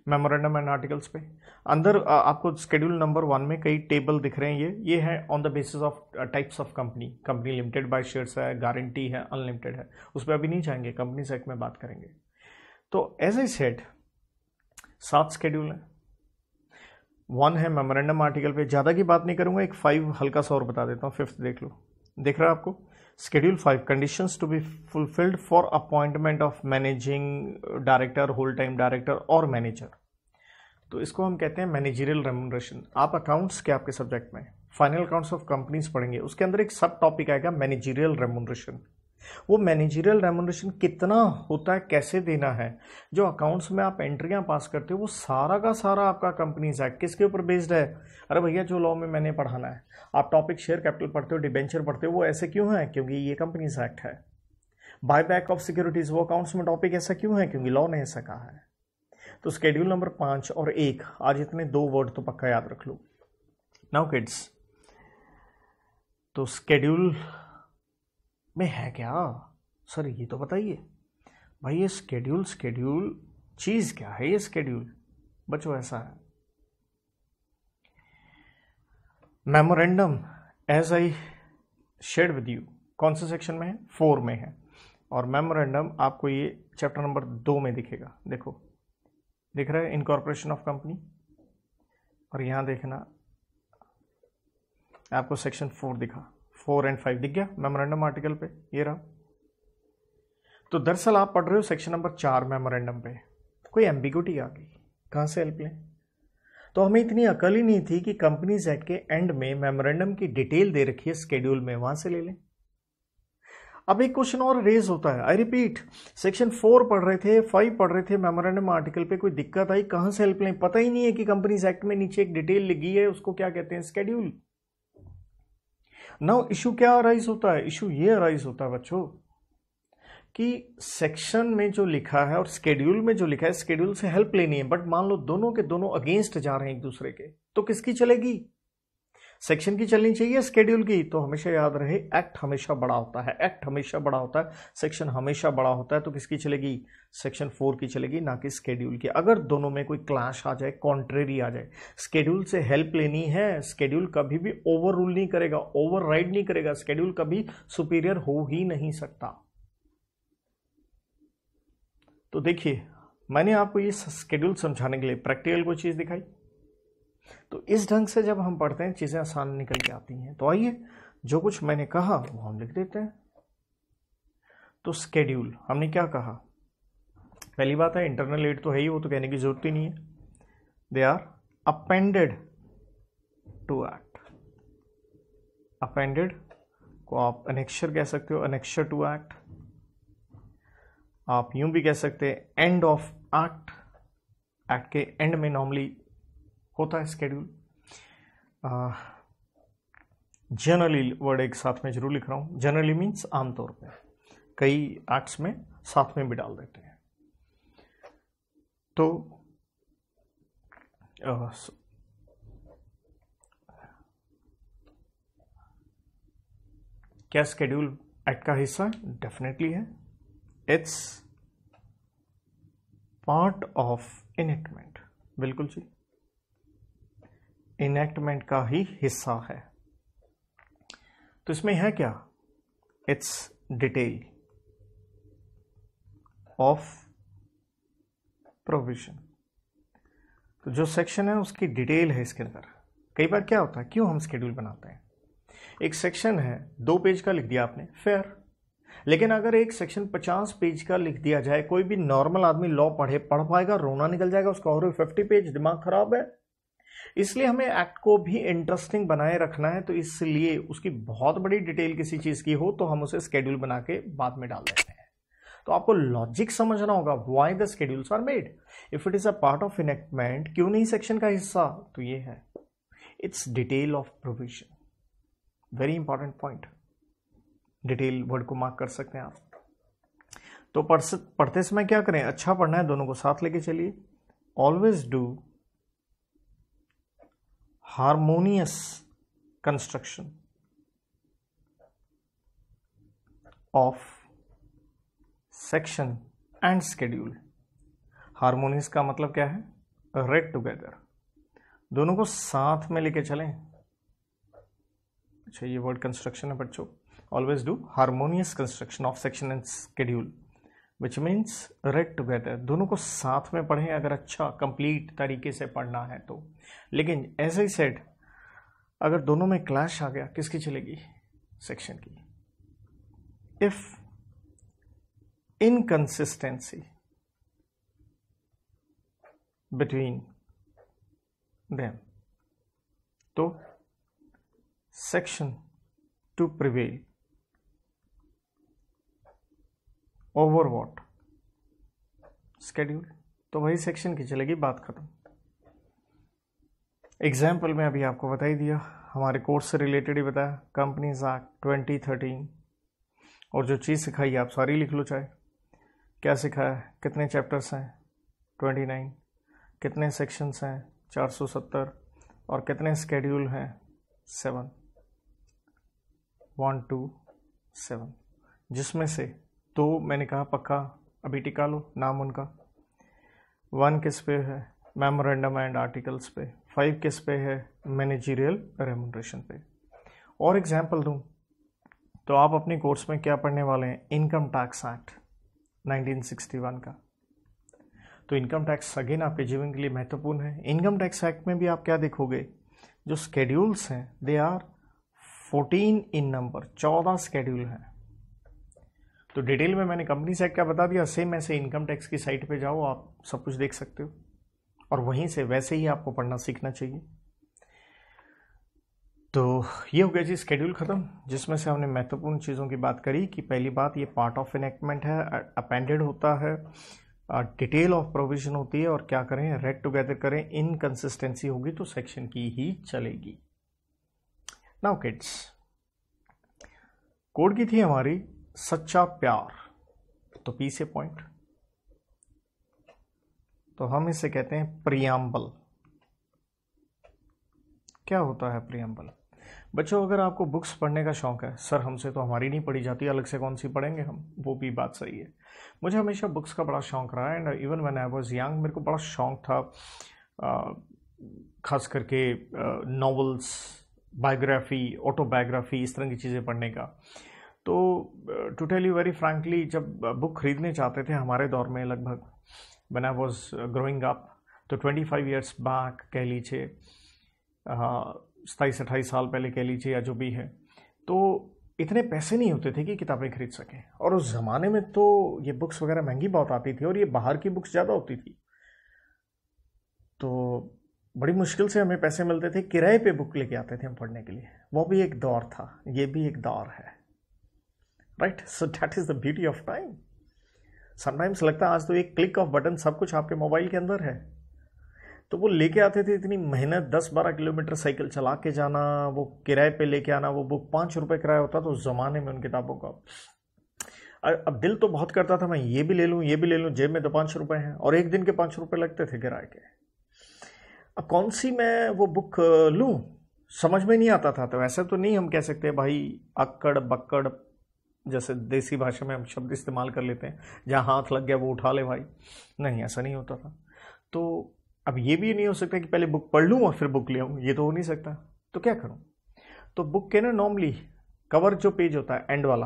A: मेमोरेंडम एंड आर्टिकल्स पे। अंदर आपको स्केड्यूल नंबर 1 में कई टेबल दिख रहे हैं, ये है on the basis of types of company. Company limited by shares है, गारंटी है, अनलिमिटेड है, उस पर अभी नहीं जाएंगे, कंपनी एक्ट में बात करेंगे। तो एज आई सेड 7 स्केड्यूल है, 1 है मेमोरेंडम आर्टिकल पे, ज़्यादा की बात नहीं करूंगा, एक 5 हल्का सा और बता देता हूँ, 5th देख लो, दिख रहा है आपको schedule 5, conditions to be fulfilled for appointment of managing director, whole time director और मैनेजर। तो इसको हम कहते हैं मैनेजरियल रेम्यूनरेशन। आप अकाउंट्स के आपके सब्जेक्ट में फाइनल अकाउंट्स ऑफ कंपनीज पढ़ेंगे, उसके अंदर एक सब टॉपिक आएगा मैनेजरियल रेम्यूनरेशन। वो मैनेजरियल रेम्यूनरेशन कितना होता है, कैसे देना है, जो अकाउंट्स में आप एंट्रियां पास करते हो, वो सारा का सारा आपका कंपनीज एक्ट किसके ऊपर बेस्ड है। अरे भैया जो लॉ में मैंने पढ़ाना है, आप टॉपिक शेयर कैपिटल पढ़ते हो, डिबेंचर पढ़ते हो, वो ऐसे क्यों है, क्योंकि ये कंपनीज एक्ट है। बाय बैक ऑफ सिक्योरिटीज, वो अकाउंट्स में टॉपिक ऐसा क्यों है, क्योंकि लॉ ने ऐसा कहा है। तो स्केड्यूल नंबर 5 और 1, आज इतने 2 वर्ड तो पक्का याद रख लो। नाउ किड्स, तो स्केड्यूल में है क्या सर, ये तो बताइए भाई, ये स्केड्यूल चीज क्या है, ये स्केड्यूल बच्चों ऐसा है। Memorandum as I shared with you कौन से सेक्शन में है, 4 में है, और मेमोरेंडम आपको ये चैप्टर नंबर 2 में दिखेगा। देखो दिख रहा है इनकॉर्पोरेशन ऑफ कंपनी, और यहां देखना आपको सेक्शन 4 दिखा, 4 और 5 दिख गया मेमोरेंडम आर्टिकल पे, ये रहा। तो दरअसल आप पढ़ रहे हो सेक्शन नंबर 4 मेमोरेंडम पे, कोई एम्बिग्युइटी आ गई, कहां से हेल्प लें? तो हमें इतनी अकल ही नहीं थी कि कंपनीज एक्ट के एंड में मेमोरेंडम की डिटेल दे रखी है स्केड्यूल में, वहां से ले लें। अब एक क्वेश्चन और रेज होता है, आई रिपीट, सेक्शन 4 पढ़ रहे थे, 5 पढ़ रहे थे, मेमोरेंडम आर्टिकल पे कोई दिक्कत आई, कहां से हेल्प लें? पता ही नहीं है कि कंपनीज एक्ट में नीचे एक डिटेल लिखी है, उसको क्या कहते हैं? स्केड्यूल। नाउ इशू क्या अराइज होता है? इशू ये अराइज होता है बच्चों कि सेक्शन में जो लिखा है और स्केड्यूल में जो लिखा है, स्केड्यूल से हेल्प लेनी है, बट मान लो दोनों के दोनों अगेंस्ट जा रहे हैं एक दूसरे के, तो किसकी चलेगी? सेक्शन की चलनी चाहिए, स्केड्यूल की? तो हमेशा याद रहे, एक्ट हमेशा बड़ा होता है, एक्ट हमेशा बड़ा होता है, सेक्शन हमेशा बड़ा होता है। तो किसकी चलेगी? सेक्शन 4 की चलेगी, ना कि स्केड्यूल की। अगर दोनों में कोई क्लैश आ जाए, कॉन्ट्रेरी आ जाए, स्केड्यूल से हेल्प लेनी है, स्केड्यूल कभी भी ओवर रूल नहीं करेगा, ओवर राइड नहीं करेगा, स्केड्यूल कभी सुपीरियर हो ही नहीं सकता। तो देखिए, मैंने आपको ये स्केड्यूल समझाने के लिए प्रैक्टिकल कोई चीज दिखाई, तो इस ढंग से जब हम पढ़ते हैं चीजें आसान निकल के आती हैं। तो आइए, जो कुछ मैंने कहा वो हम लिख देते हैं। तो स्केड्यूल हमने क्या कहा? पहली बात है, इंटरनल एड तो है ही, वो तो कहने की जरूरत ही नहीं है। They are appended to act. Appended को आप एनेक्शर कह सकते हो, एनेक्शर टू एक्ट। आप यूं भी कह सकते हैं एंड ऑफ एक्ट। एक्ट के एंड में नॉर्मली होता है स्केड्यूल। जनरली वर्ड एक साथ में जरूर लिख रहा हूं, जनरली मीन्स आमतौर पे, कई एक्ट्स में साथ में भी डाल देते हैं। तो क्या स्केड्यूल एक्ट का हिस्सा है? डेफिनेटली है। इट्स पार्ट ऑफ इनएक्टमेंट, बिल्कुल जी, इनएक्टमेंट का ही हिस्सा है। तो इसमें है क्या? It's detail of provision. तो जो सेक्शन है उसकी डिटेल है इसके अंदर। कई बार क्या होता है, क्यों हम स्केड्यूल बनाते हैं? एक सेक्शन है 2 पेज का लिख दिया आपने, फेयर, लेकिन अगर एक सेक्शन 50 पेज का लिख दिया जाए, कोई भी नॉर्मल आदमी लॉ पढ़ पाएगा? रोना निकल जाएगा उसका, और 50 पेज, दिमाग खराब है। इसलिए हमें एक्ट को भी इंटरेस्टिंग बनाए रखना है, तो इसलिए उसकी बहुत बड़ी डिटेल किसी चीज की हो तो हम उसे स्केड्यूल बना के बाद में डाल देते हैं। तो आपको लॉजिक समझना होगा, why the schedules are made. If it is a part of enactment, क्यों नहीं सेक्शन का हिस्सा? तो ये है, it's detail of provision. Very important point, detail word को मार्क कर सकते हैं आप। तो पढ़ते समय क्या करें? अच्छा पढ़ना है, दोनों को साथ लेके चलिए। Always do harmonious construction of section and schedule. Harmonious का मतलब क्या है? रेड टुगेदर, दोनों को साथ में लेके चलें। अच्छा, ये वर्ड कंस्ट्रक्शन है बच्चों। Always do harmonious construction of section and schedule, which means red together, दोनों को साथ में पढ़ें अगर अच्छा कंप्लीट तरीके से पढ़ना है तो। लेकिन एज आई सेड, अगर दोनों में क्लैश आ गया, किसकी चलेगी? सेक्शन की। इफ इनकंसिस्टेंसी बिटवीन देम, तो section two prevail over what? Schedule. तो वही सेक्शन की चलेगी, बात खत्म। एग्जाम्पल में अभी आपको बता ही दिया, हमारे कोर्स से रिलेटेड ही बताया, कंपनीज एक्ट 2013, और जो चीज़ सिखाई आप सारी लिख लो। चाहे क्या सिखाया, कितने चैप्टर्स हैं? 29, कितने सेक्शंस हैं? 470, और कितने स्केड्यूल हैं? 7, 1 2 7, जिसमें से 2 मैंने कहा पक्का अभी टिका लो, नाम उनका। 1 किस पे है? मेमोरेंडम एंड आर्टिकल्स पे। 5 किस पे है? मैनेजरियल रेम्यूनरेशन पे। और एग्जाम्पल दूं तो आप अपने कोर्स में क्या पढ़ने वाले हैं? इनकम टैक्स एक्ट 1961 का। तो इनकम टैक्स अगेन आपके जीवन के लिए महत्वपूर्ण है। इनकम टैक्स एक्ट में भी आप क्या देखोगे, जो स्केड्यूल्स हैं they are 14 in number, 14 schedule हैं। तो डिटेल में मैंने कंपनीज एक्ट का बता दिया, सेम ऐसे इनकम टैक्स की साइट पे जाओ, आप सब कुछ देख सकते हो और वहीं से वैसे ही आपको पढ़ना सीखना चाहिए। तो ये हो गया जी स्केड्यूल खत्म, जिसमें से हमने महत्वपूर्ण चीज़ों की बात करी कि पहली बात ये पार्ट ऑफ एनेक्टमेंट है, अपेंडेड होता है, डिटेल ऑफ प्रोविजन होती है और क्या करें, रेड टुगेदर करें, इनकंसिस्टेंसी होगी तो सेक्शन की ही चलेगी। नाउ किड्स, कोड की थी हमारी सच्चा प्यार, तो पी से पॉइंट, तो हम इसे कहते हैं प्रियम्बल। क्या होता है प्रियम्बल? बच्चों अगर आपको बुक्स पढ़ने का शौक है, सर हमसे तो हमारी नहीं पढ़ी जाती, अलग से कौन सी पढ़ेंगे हम, वो भी बात सही है। मुझे हमेशा बुक्स का बड़ा शौक रहा है and even when I was young मेरे को बड़ा शौक था खास करके नॉवेल्स, बायोग्राफी, ऑटोबायोग्राफी, इस तरह की चीज़ें पढ़ने का। तो to tell you very frankly, जब बुक खरीदने चाहते थे हमारे दौर में, लगभग when I was growing up, तो 25 ईयर्स बैक कह लीजिए, 27-28 साल पहले कह लीजिए या जो भी है, तो इतने पैसे नहीं होते थे कि किताबें खरीद सकें। और उस ज़माने में तो ये बुक्स वगैरह महंगी बहुत आती थी और ये बाहर की बुक्स ज़्यादा होती थी, तो बड़ी मुश्किल से हमें पैसे मिलते थे, किराए पे बुक लेके आते थे हम पढ़ने के लिए। वो भी एक दौर था, ये भी एक दौर है, right? So that is the beauty of time. Sometimes लगता है आज तो एक क्लिक ऑफ बटन सब कुछ आपके मोबाइल के अंदर है। तो वो लेके आते थे, इतनी मेहनत, 10-12 किलोमीटर साइकिल चला के जाना, वो किराए पे लेके आना, वो बुक 5 रुपये किराया होता था उस ज़माने में उन किताबों का। अब दिल तो बहुत करता था मैं ये भी ले लूँ, ये भी ले लूँ, जेब में तो 5 रुपये हैं और एक दिन के 5 रुपये लगते थे किराए के। अब कौन सी मैं वो बुक लूँ समझ में नहीं आता था। तो ऐसा तो नहीं हम कह सकते भाई अक्कड़ बक्कड़, जैसे देसी भाषा में हम शब्द इस्तेमाल कर लेते हैं, जहाँ हाथ लग गया वो उठा ले भाई, नहीं ऐसा नहीं होता था। तो अब ये भी नहीं हो सकता कि पहले बुक पढ़ लूँ और फिर बुक ले आऊँ, ये तो हो नहीं सकता। तो क्या करूँ? तो बुक के ना नॉर्मली कवर जो पेज होता है एंड वाला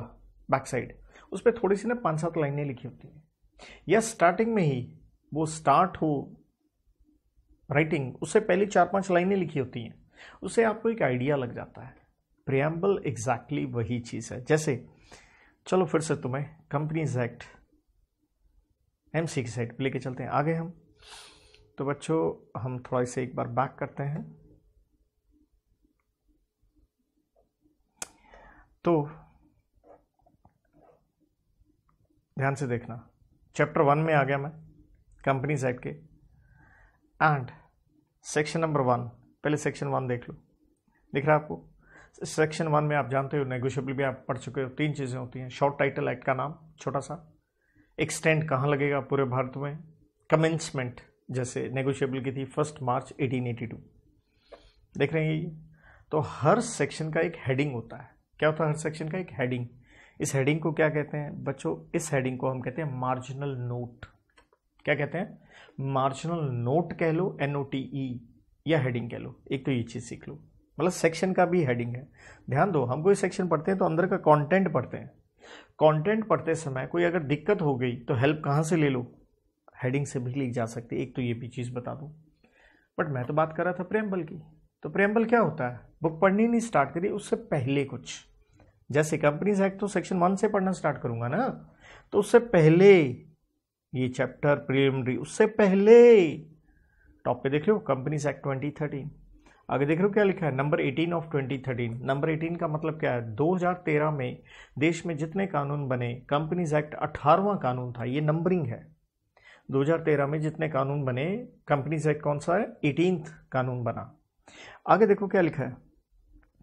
A: बैक साइड, उस पर थोड़ी सी ना 5-7 लाइनें लिखी होती हैं, या स्टार्टिंग में ही वो स्टार्ट हो राइटिंग उससे पहले 4-5 लाइनें लिखी होती हैं, उससे आपको एक आइडिया लग जाता है। प्रियम्बल एग्जैक्टली वही चीज़ है। जैसे चलो फिर से तुम्हें कंपनीज एक्ट MC की साइड पे लेके चलते हैं आगे हम। तो बच्चों हम थोड़ा इसे एक बार बैक करते हैं। तो ध्यान से देखना, चैप्टर 1 में आ गया मैं कंपनीज एक्ट के, एंड सेक्शन नंबर 1, पहले सेक्शन 1 देख लो, दिख रहा है आपको? सेक्शन 1 में आप जानते हो नेगोशिएबल भी आप पढ़ चुके हो, 3 चीज़ें होती हैं। शॉर्ट टाइटल एक्ट का नाम छोटा सा, एक्सटेंड कहाँ लगेगा पूरे भारत में, कमेंसमेंट जैसे नेगोशिएबल की थी 1 मार्च 1882, देख रहे हैं ये। तो हर सेक्शन का एक हेडिंग होता है। क्या होता है हर सेक्शन का? एक हेडिंग। इस हेडिंग को क्या कहते हैं बच्चों? इस हेडिंग को हम कहते हैं मार्जिनल नोट। क्या कहते हैं? मार्जिनल नोट कह लो, NOTE, या हेडिंग कह लो, एक तो ये चीज़ सीख लो। मतलब सेक्शन का भी हेडिंग है। ध्यान दो, हम कोई सेक्शन पढ़ते हैं तो अंदर का कंटेंट पढ़ते हैं। कंटेंट पढ़ते समय कोई अगर दिक्कत हो गई तो हेल्प कहाँ से ले लो? हेडिंग से भी ली जा सकती है। एक तो ये भी चीज़ बता दूं, बट मैं तो बात कर रहा था प्रियम्बल की। तो प्रियम्बल क्या होता है? बुक पढ़नी नहीं स्टार्ट करी उससे पहले कुछ, जैसे कंपनीज एक्ट तो सेक्शन 1 से पढ़ना स्टार्ट करूंगा ना, तो उससे पहले ये चैप्टर प्रिलिमिनरी, उससे पहले टॉप पे देख लो कंपनीज एक्ट 2013, आगे देख रहे हो क्या लिखा है? Number 18 of 2013। नंबर 18 का मतलब क्या है? 2013 में देश में जितने कानून बने, कंपनीज एक्ट 18वां कानून था, ये नंबरिंग है। 2013 में जितने कानून बने, कंपनीज एक्ट कौन सा है? 18th कानून बना। आगे देखो क्या लिखा है,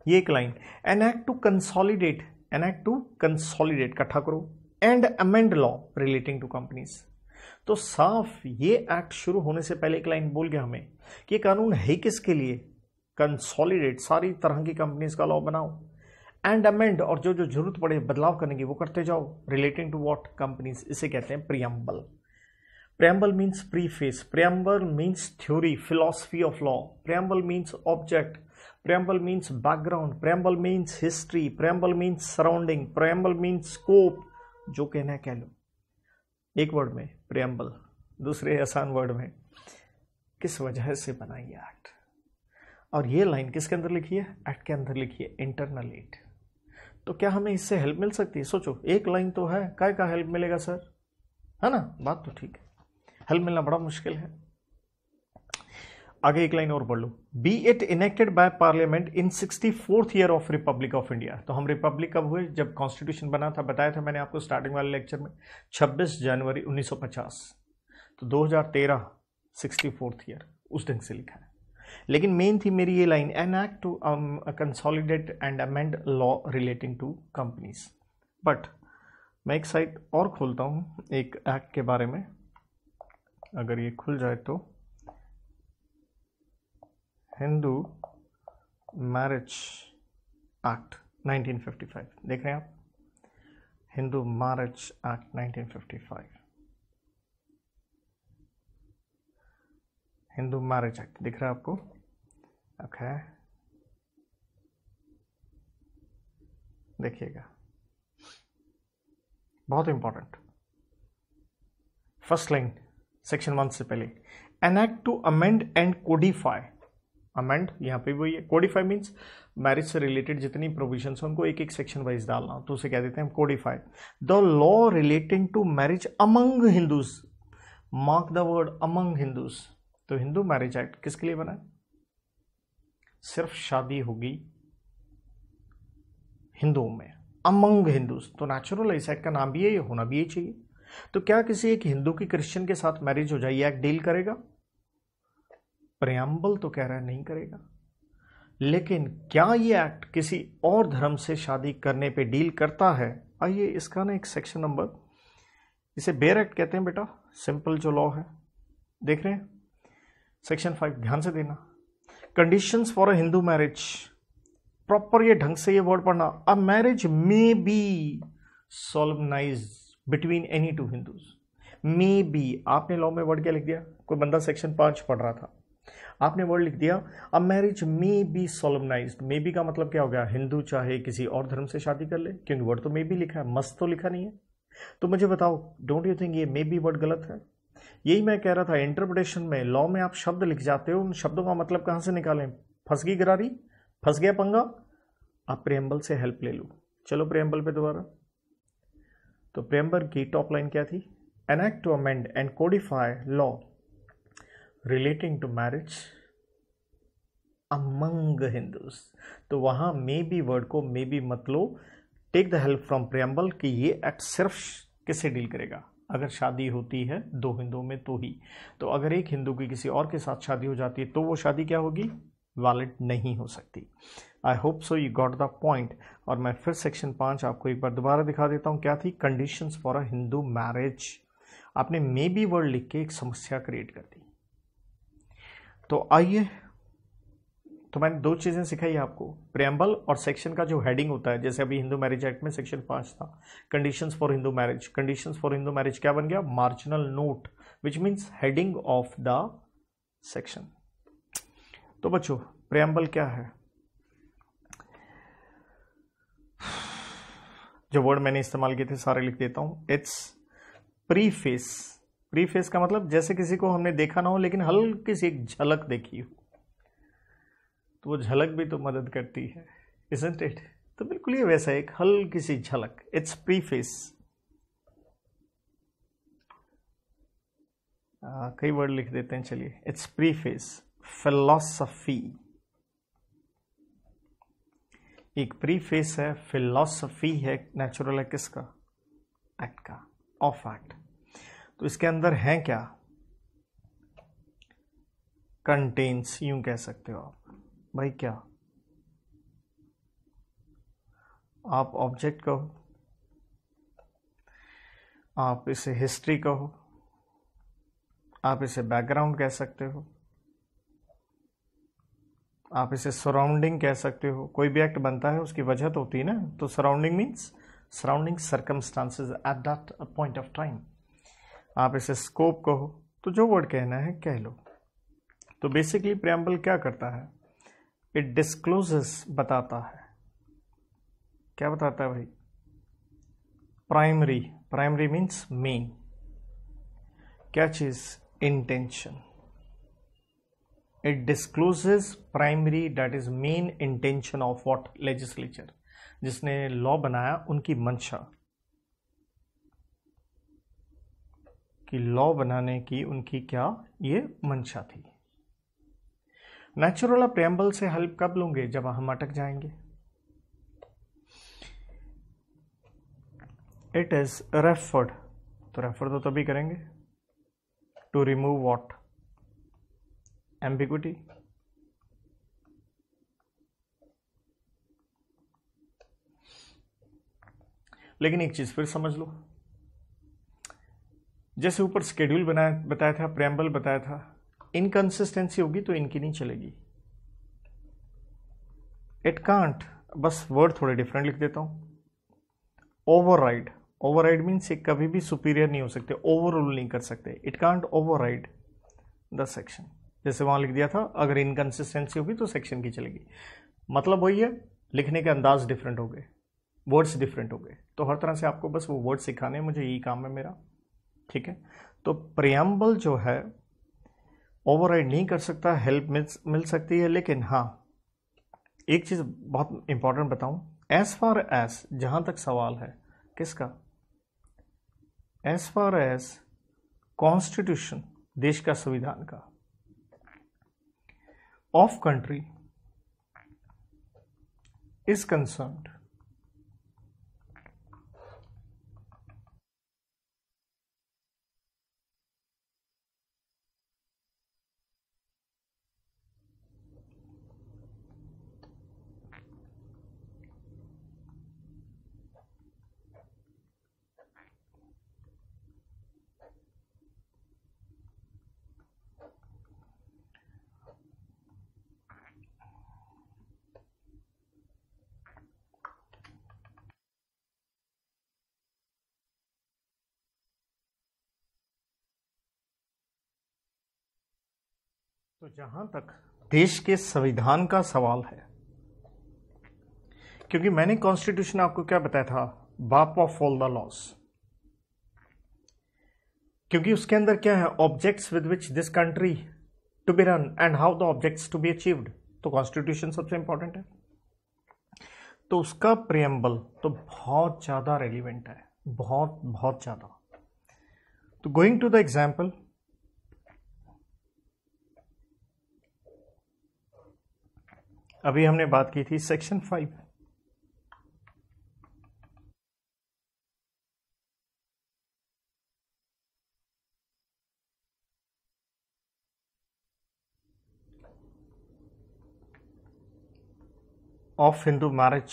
A: ये एक line, an act to consolidate, an act to consolidate, इकट्ठा करो, and amend law relating to companies. तो साफ ये एक्ट शुरू होने से पहले एक लाइन बोल गया हमें कि ये कानून है किसके लिए? कंसोलिडेट, सारी तरह की कंपनीज का लॉ बनाओ, एंड अमेंड, और जो जो जरूरत पड़े बदलाव करने की वो करते जाओ, रिलेटिंग टू व्हाट? कंपनीज। इसे कहते हैं preamble. Preamble means preface. Preamble means theory, philosophy of law. Preamble means object. Preamble means background. Preamble means history. Preamble means surrounding. Preamble means scope. जो कहना है कह लो, एक वर्ड में preamble. दूसरे आसान वर्ड में, किस वजह से बना ये एक्ट। और ये लाइन किसके अंदर लिखी है? एक्ट के अंदर लिखी है, इंटरनल एड। तो क्या हमें इससे हेल्प मिल सकती है? सोचो, एक लाइन तो है, काय का हेल्प मिलेगा सर, है ना? बात तो ठीक है, हेल्प मिलना बड़ा मुश्किल है। आगे एक लाइन और पढ़ लो, be it enacted by parliament in 64th year of republic of India. तो हम रिपब्लिक कब हुए? जब कॉन्स्टिट्यूशन बना था, बताया था मैंने आपको स्टार्टिंग वाले लेक्चर में, 26 जनवरी 1950। तो 2013 64th ईयर, उस ढंग से लिखा है। लेकिन मेन थी मेरी ये line, an act to consolidate and amend law relating to companies. But मैं एक साइट और खोलता हूँ एक एक्ट के बारे में, अगर ये खुल जाए तो, हिंदू मैरिज एक्ट 1955, देख रहे हैं आप, Hindu marriage act 1955, Hindu marriage act दिख रहा है आपको? ओके, देखिएगा, बहुत इंपॉर्टेंट, फर्स्ट लाइन सेक्शन 1 से पहले, an act to amend and codify. Amend यहाँ पे वही है, कोडिफाई मीन्स मैरिज से रिलेटेड जितनी प्रोविजंस हैं उनको एक एक सेक्शन वाइज डालना, तो उसे कह देते हैं codify. The law relating to marriage among Hindus, mark the word among Hindus. तो हिंदू मैरिज एक्ट किसके लिए बना है? सिर्फ शादी होगी हिंदुओं में, अमंग हिंदूज। तो नेचुरल इस एक्ट का नाम भी है, ये होना भी यही चाहिए। तो क्या किसी एक हिंदू की क्रिश्चियन के साथ मैरिज हो जाए, ये एक्ट डील करेगा? प्रेम्बल तो कह रहा है नहीं करेगा, लेकिन क्या ये एक्ट किसी और धर्म से शादी करने पे डील करता है? आइए इसका ना एक सेक्शन नंबर, इसे बेयर एक्ट कहते हैं बेटा, सिंपल जो लॉ है, देख रहे हैं सेक्शन 5, ध्यान से देना। Conditions for a Hindu marriage, proper ये ढंग से ये वर्ड पढ़ना, a marriage may be solemnised between any two Hindus. May be, आपने लॉ में वर्ड क्या लिख दिया? कोई बंदा सेक्शन 5 पढ़ रहा था, आपने वर्ड लिख दिया a marriage may be solemnised. May be का मतलब क्या हो गया? हिंदू चाहे किसी और धर्म से शादी कर ले, क्योंकि वर्ड तो मे बी लिखा है, मस्त तो लिखा नहीं है। तो मुझे बताओ, डोंट यू थिंक ये मे बी वर्ड गलत है? यही मैं कह रहा था, इंटरप्रिटेशन में, लॉ में आप शब्द लिख जाते हो, उन शब्दों का मतलब कहां से निकालें? फंस गई गरारी, फंस गया पंगा, आप प्रेम्बल से हेल्प ले लो। चलो प्रेम्बल पे दोबारा। तो प्रेम्बल की टॉप लाइन क्या थी? An act to amend and codify law relating to marriage among Hindus. तो वहां मे बी वर्ड को मे बी मत लो, take the help from preamble कि ये एक्ट सिर्फ किससे डील करेगा? अगर शादी होती है दो हिंदुओं में तो ही। तो अगर एक हिंदू की किसी और के साथ शादी हो जाती है तो वो शादी क्या होगी? वैलिड नहीं हो सकती। आई hope so you got the point. और मैं फिर सेक्शन 5 आपको एक बार दोबारा दिखा देता हूँ, क्या थी? Conditions for a Hindu marriage. आपने मे बी वर्ड लिख के एक समस्या क्रिएट कर दी। तो आइए, तो मैंने 2 चीजें सिखाई आपको, प्रेम्बल और सेक्शन का जो हेडिंग होता है। जैसे अभी हिंदू मैरिज एक्ट में सेक्शन 5 था, conditions for Hindu marriage. Conditions for Hindu marriage क्या बन गया? Marginal note, which means heading of the section. तो बच्चों, प्रेम्बल क्या है? जो वर्ड मैंने इस्तेमाल किए थे सारे लिख देता हूं। It's preface. प्रीफेस का मतलब जैसे किसी को हमने देखा ना हो लेकिन हल्की सी एक झलक देखी हो, तो वो झलक भी तो मदद करती है, isn't it? तो बिल्कुल ये वैसा एक हल्की सी झलक, इट्स प्रीफेस। कई वर्ड लिख देते हैं, चलिए। इट्स प्रीफेस फिलॉसफी, एक प्रीफेस है, फिलॉसफी है, नेचुरल है किसका? एक्ट का, ऑफ एक्ट। तो इसके अंदर है क्या? कंटेन्स, यूं कह सकते हो आप। भाई क्या? आप ऑब्जेक्ट कहो, आप इसे हिस्ट्री कहो, आप इसे बैकग्राउंड कह सकते हो, आप इसे सराउंडिंग कह सकते हो। कोई भी एक्ट बनता है उसकी वजह तो होती है ना, तो surrounding means surrounding circumstances at that point of time. आप इसे स्कोप कहो, तो जो वर्ड कहना है कह लो। तो बेसिकली प्रेम्बल क्या करता है? इट डिस्क्लोजेस, बताता है। क्या बताता है भाई? प्राइमरी, प्राइमरी मीन्स मेन, क्या चीज? Intention. It discloses primary, that is main intention of what? Legislature. जिसने लॉ बनाया उनकी मंशा, कि लॉ बनाने की उनकी क्या ये मंशा थी. नेचुरल प्रेम्बल से हेल्प कब लूंगे? जब हम अटक जाएंगे. इट इज रेफर्ड, तो रेफर तो तभी करेंगे टू रिमूव व्हाट? एम्बिग्विटी. लेकिन एक चीज फिर समझ लो, जैसे ऊपर स्केड्यूल बताया था, प्रेम्बल बताया था, इनकंसिस्टेंसी होगी तो इनकी नहीं चलेगी. इट कांट, बस वर्ड थोड़े डिफरेंट लिख देता हूं. ओवरराइड. ओवरराइड मीन्स ये कभी भी सुपीरियर नहीं हो सकते, ओवर रूल नहीं कर सकते. It can't override the section. जैसे वहां लिख दिया था अगर इनकंसिस्टेंसी होगी तो सेक्शन की चलेगी. मतलब वही है, लिखने के अंदाज डिफरेंट हो गए, वर्ड्स डिफरेंट हो गए. तो हर तरह से आपको बस वो वर्ड सिखाने, मुझे यही काम है मेरा. ठीक है. तो प्रियम्बल जो है ओवरराइड नहीं कर सकता, हेल्प मिल सकती है. लेकिन हाँ, एक चीज बहुत इंपॉर्टेंट बताऊं, एज फार एज, जहां तक सवाल है किसका? एज फार एज कॉन्स्टिट्यूशन, देश का संविधान का, ऑफ कंट्री इज कंसर्न्ड, तो जहां तक देश के संविधान का सवाल है, क्योंकि मैंने कॉन्स्टिट्यूशन आपको क्या बताया था? बाप ऑफ ऑल द लॉस. क्योंकि उसके अंदर क्या है? Objects with which this country to be run and how the objects to be achieved. तो कॉन्स्टिट्यूशन सबसे इंपॉर्टेंट है. तो उसका प्रियम्बल तो बहुत ज्यादा रेलिवेंट है, बहुत बहुत ज्यादा. तो गोइंग टू द एग्जाम्पल, अभी हमने बात की थी section 5. Of Hindu marriage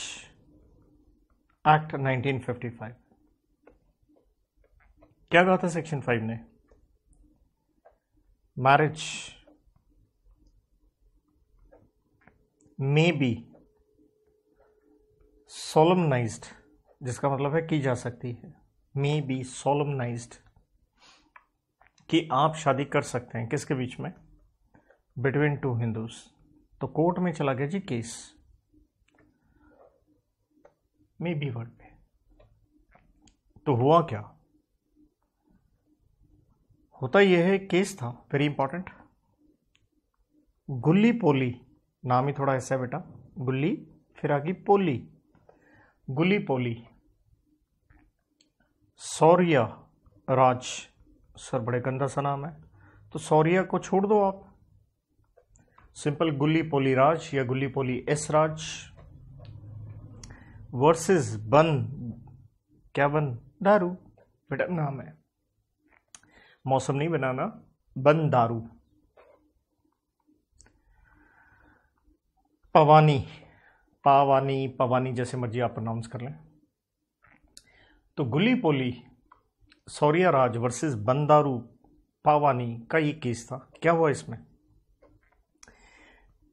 A: act 1955. क्या कहा था सेक्शन 5 ने? मैरिज मे बी सोलमनाइज्ड, जिसका मतलब है की जा सकती है. मे बी सोलमनाइज्ड, कि आप शादी कर सकते हैं किसके बीच में? Between two Hindus. तो कोर्ट में चला गया जी केस, मे बी वर्ड पे. तो हुआ क्या? होता यह है, केस था वेरी इंपॉर्टेंट, गुल्ली पोली, नाम ही थोड़ा ऐसा है बेटा, गुल्ली फिर आगे पोली. गुल्ली पोली, सौर्या राज, सर बड़े गंदा सा नाम है, तो सौर्या को छोड़ दो आप, सिंपल गुल्ली पोली राज या गुल्ली पोली एस राज वर्सेस बन, क्या बन? दारू. बेटा नाम है, मौसम नहीं बनाना, बन दारू. पवानी, पावानी, पवानी, जैसे मर्जी आप प्रोनाउंस कर लें. तो गुल्ली पोली सौर्या राज वर्सेस बंदारू पावानी का ये केस था. क्या हुआ इसमें?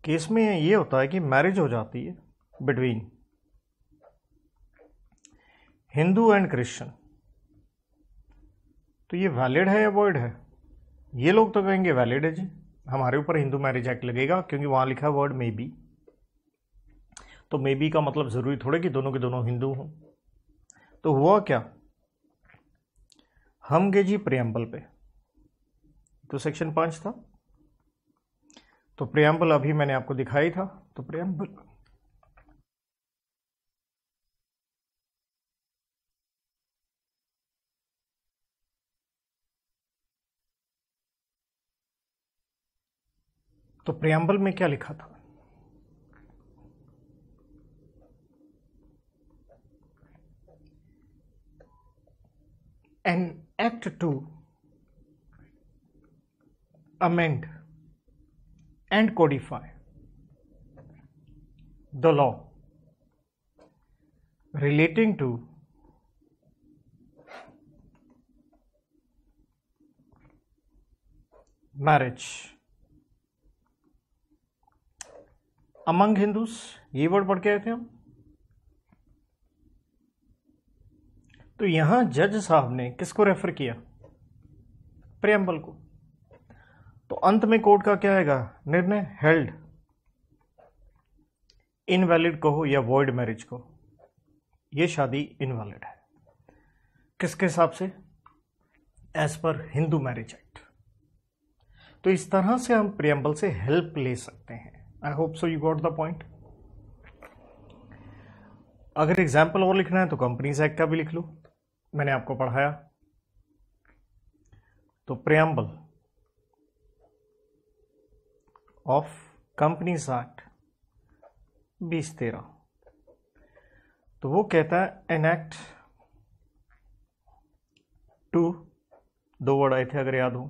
A: केस में ये होता है कि मैरिज हो जाती है बिटवीन हिंदू एंड क्रिश्चियन. तो ये वैलिड है या वॉइड है? ये लोग तो कहेंगे वैलिड है जी, हमारे ऊपर हिंदू मैरिज एक्ट लगेगा, क्योंकि वहां लिखा है वर्ड मे बी. तो मे बी का मतलब जरूरी थोड़े कि दोनों के दोनों हिंदू हों. तो हुआ क्या? हम गए जी प्रियम्बल पे. तो सेक्शन 5 था। तो प्रियम्बल अभी मैंने आपको दिखाई था। तो प्रियम्बल में क्या लिखा था? An act to amend and codify the law relating to marriage among Hindus, ये वर्ड पढ़ के आए थे हम। तो यहां जज साहब ने किसको रेफर किया? प्रियम्बल को। तो अंत में कोर्ट का क्या आएगा निर्णय? हेल्ड इनवैलिड कहो या वॉइड मैरिज को, यह शादी इनवैलिड है। किसके हिसाब से? As per Hindu marriage act. तो इस तरह से हम प्रियम्बल से हेल्प ले सकते हैं। आई hope so you got the point. अगर एग्जाम्पल और लिखना है तो कंपनीज एक्ट का भी लिख लो, मैंने आपको पढ़ाया। तो प्रियम्बल ऑफ कंपनीज एक्ट 2013, तो वो कहता है एनेक्ट टू, दो वर्ड आए थे अगर याद हो,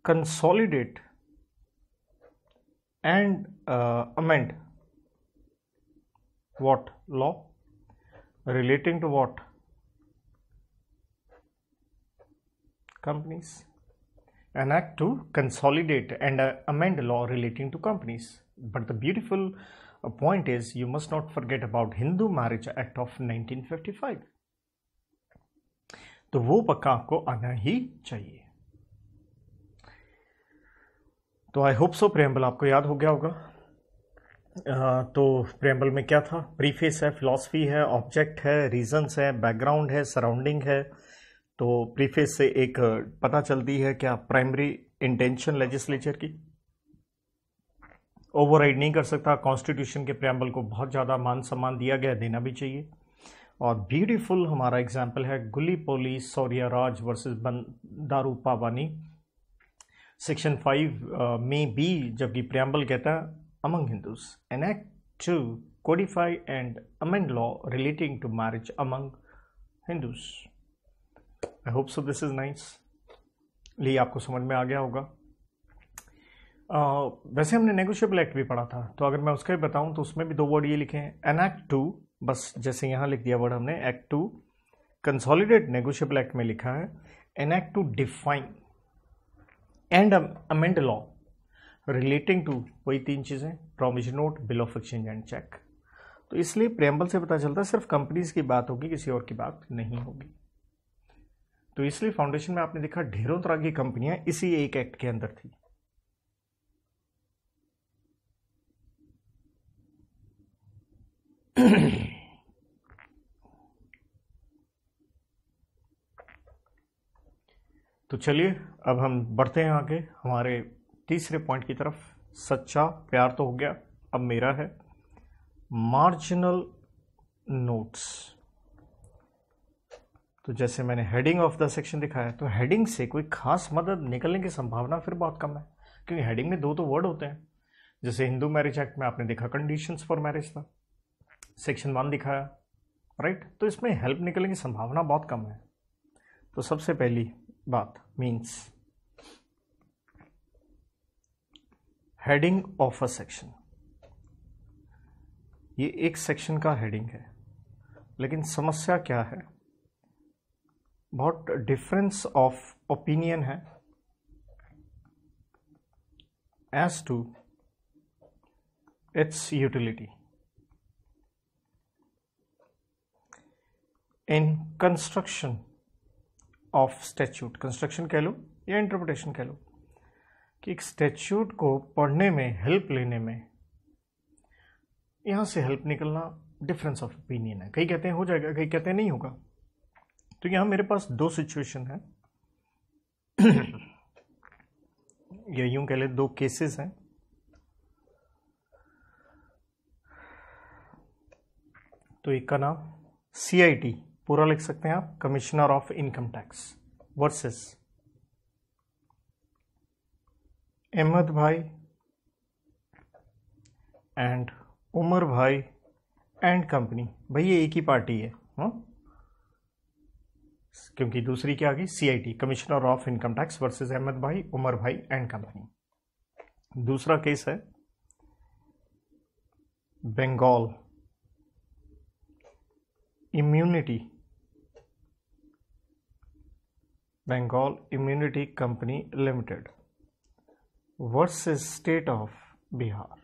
A: consolidate and amend what law relating to what companies. An act to consolidate and amend law relating to companies. But the beautiful point is you must not forget about Hindu Marriage Act of 1955. तो वो पक्का आपको आना ही चाहिए। तो आई hope सो preamble आपको याद हो गया होगा। तो प्रियम्बल में क्या था? प्रीफेस है, फिलॉसफी है, ऑब्जेक्ट है, रीजंस है, बैकग्राउंड है, सराउंडिंग है। तो प्रीफेस से एक पता चलती है क्या प्राइमरी इंटेंशन लेजिस्लेचर की, ओवरराइड नहीं कर सकता। कॉन्स्टिट्यूशन के प्रियम्बल को बहुत ज़्यादा मान सम्मान दिया गया, देना भी चाहिए। और ब्यूटीफुल हमारा एग्जाम्पल है गुली पोली सौर्या राज वर्सेस दारू पावानी, सेक्शन 5 में भी, जबकि प्रियम्बल कहता है among Hindus an act to codify and amend law relating to marriage among Hindus. I hope so this is nice. लिए आपको समझ में आ गया होगा। वैसे हमने नेगोशिएबल एक्ट भी पढ़ा था, तो अगर मैं उसका भी बताऊं तो उसमें भी दो वर्ड ये लिखे हैं, एन एक्ट टू, बस जैसे यहाँ लिख दिया वर्ड हमने act to. Consolidate negotiable act में लिखा है an act to define and amend law relating to, वही तीन चीजें, provision note, bill of exchange and cheque. तो इसलिए प्रियम्बल से पता चलता है सिर्फ कंपनीज की बात होगी, किसी और की बात नहीं होगी। तो इसलिए फाउंडेशन में आपने देखा ढेरों तरह की कंपनियां इसी एक एक्ट के अंदर थी। तो चलिए अब हम बढ़ते हैं आगे हमारे तीसरे पॉइंट की तरफ। सच्चा प्यार तो हो गया, अब मेरा है मार्जिनल नोट्स। तो जैसे मैंने हेडिंग ऑफ द सेक्शन दिखाया, तो हेडिंग से कोई खास मदद निकलने की संभावना फिर बहुत कम है, क्योंकि हेडिंग में दो तो वर्ड होते हैं। जैसे हिंदू मैरिज एक्ट में आपने देखा कंडीशंस फॉर मैरिज था, सेक्शन 1 दिखाया, राइट। तो इसमें हेल्प निकलने की संभावना बहुत कम है। तो सबसे पहली बात means heading of a section. ये एक सेक्शन का हेडिंग है, लेकिन समस्या क्या है? बहुत डिफरेंस ऑफ ओपिनियन है as to its utility in construction of statute. Construction कह लो या इंटरप्रिटेशन कह लो, कि एक स्टैच्यूट को पढ़ने में, हेल्प लेने में, यहां से हेल्प निकलना डिफरेंस ऑफ ओपिनियन है। कई कहते हैं हो जाएगा, कई कहते हैं नहीं होगा। तो यहां मेरे पास दो सिचुएशन है। या यूं कह ले दो केसेस हैं। तो एक का नाम CIT पूरा लिख सकते हैं आप, commissioner of income tax versus Ahmed Bhai and Umar Bhai and company. भाई ये एक ही पार्टी है, हाँ, क्योंकि दूसरी क्या आ गई, CIT commissioner of income tax versus Ahmed Bhai Umar Bhai and company. दूसरा केस है Bengal immunity company limited versus state of Bihar.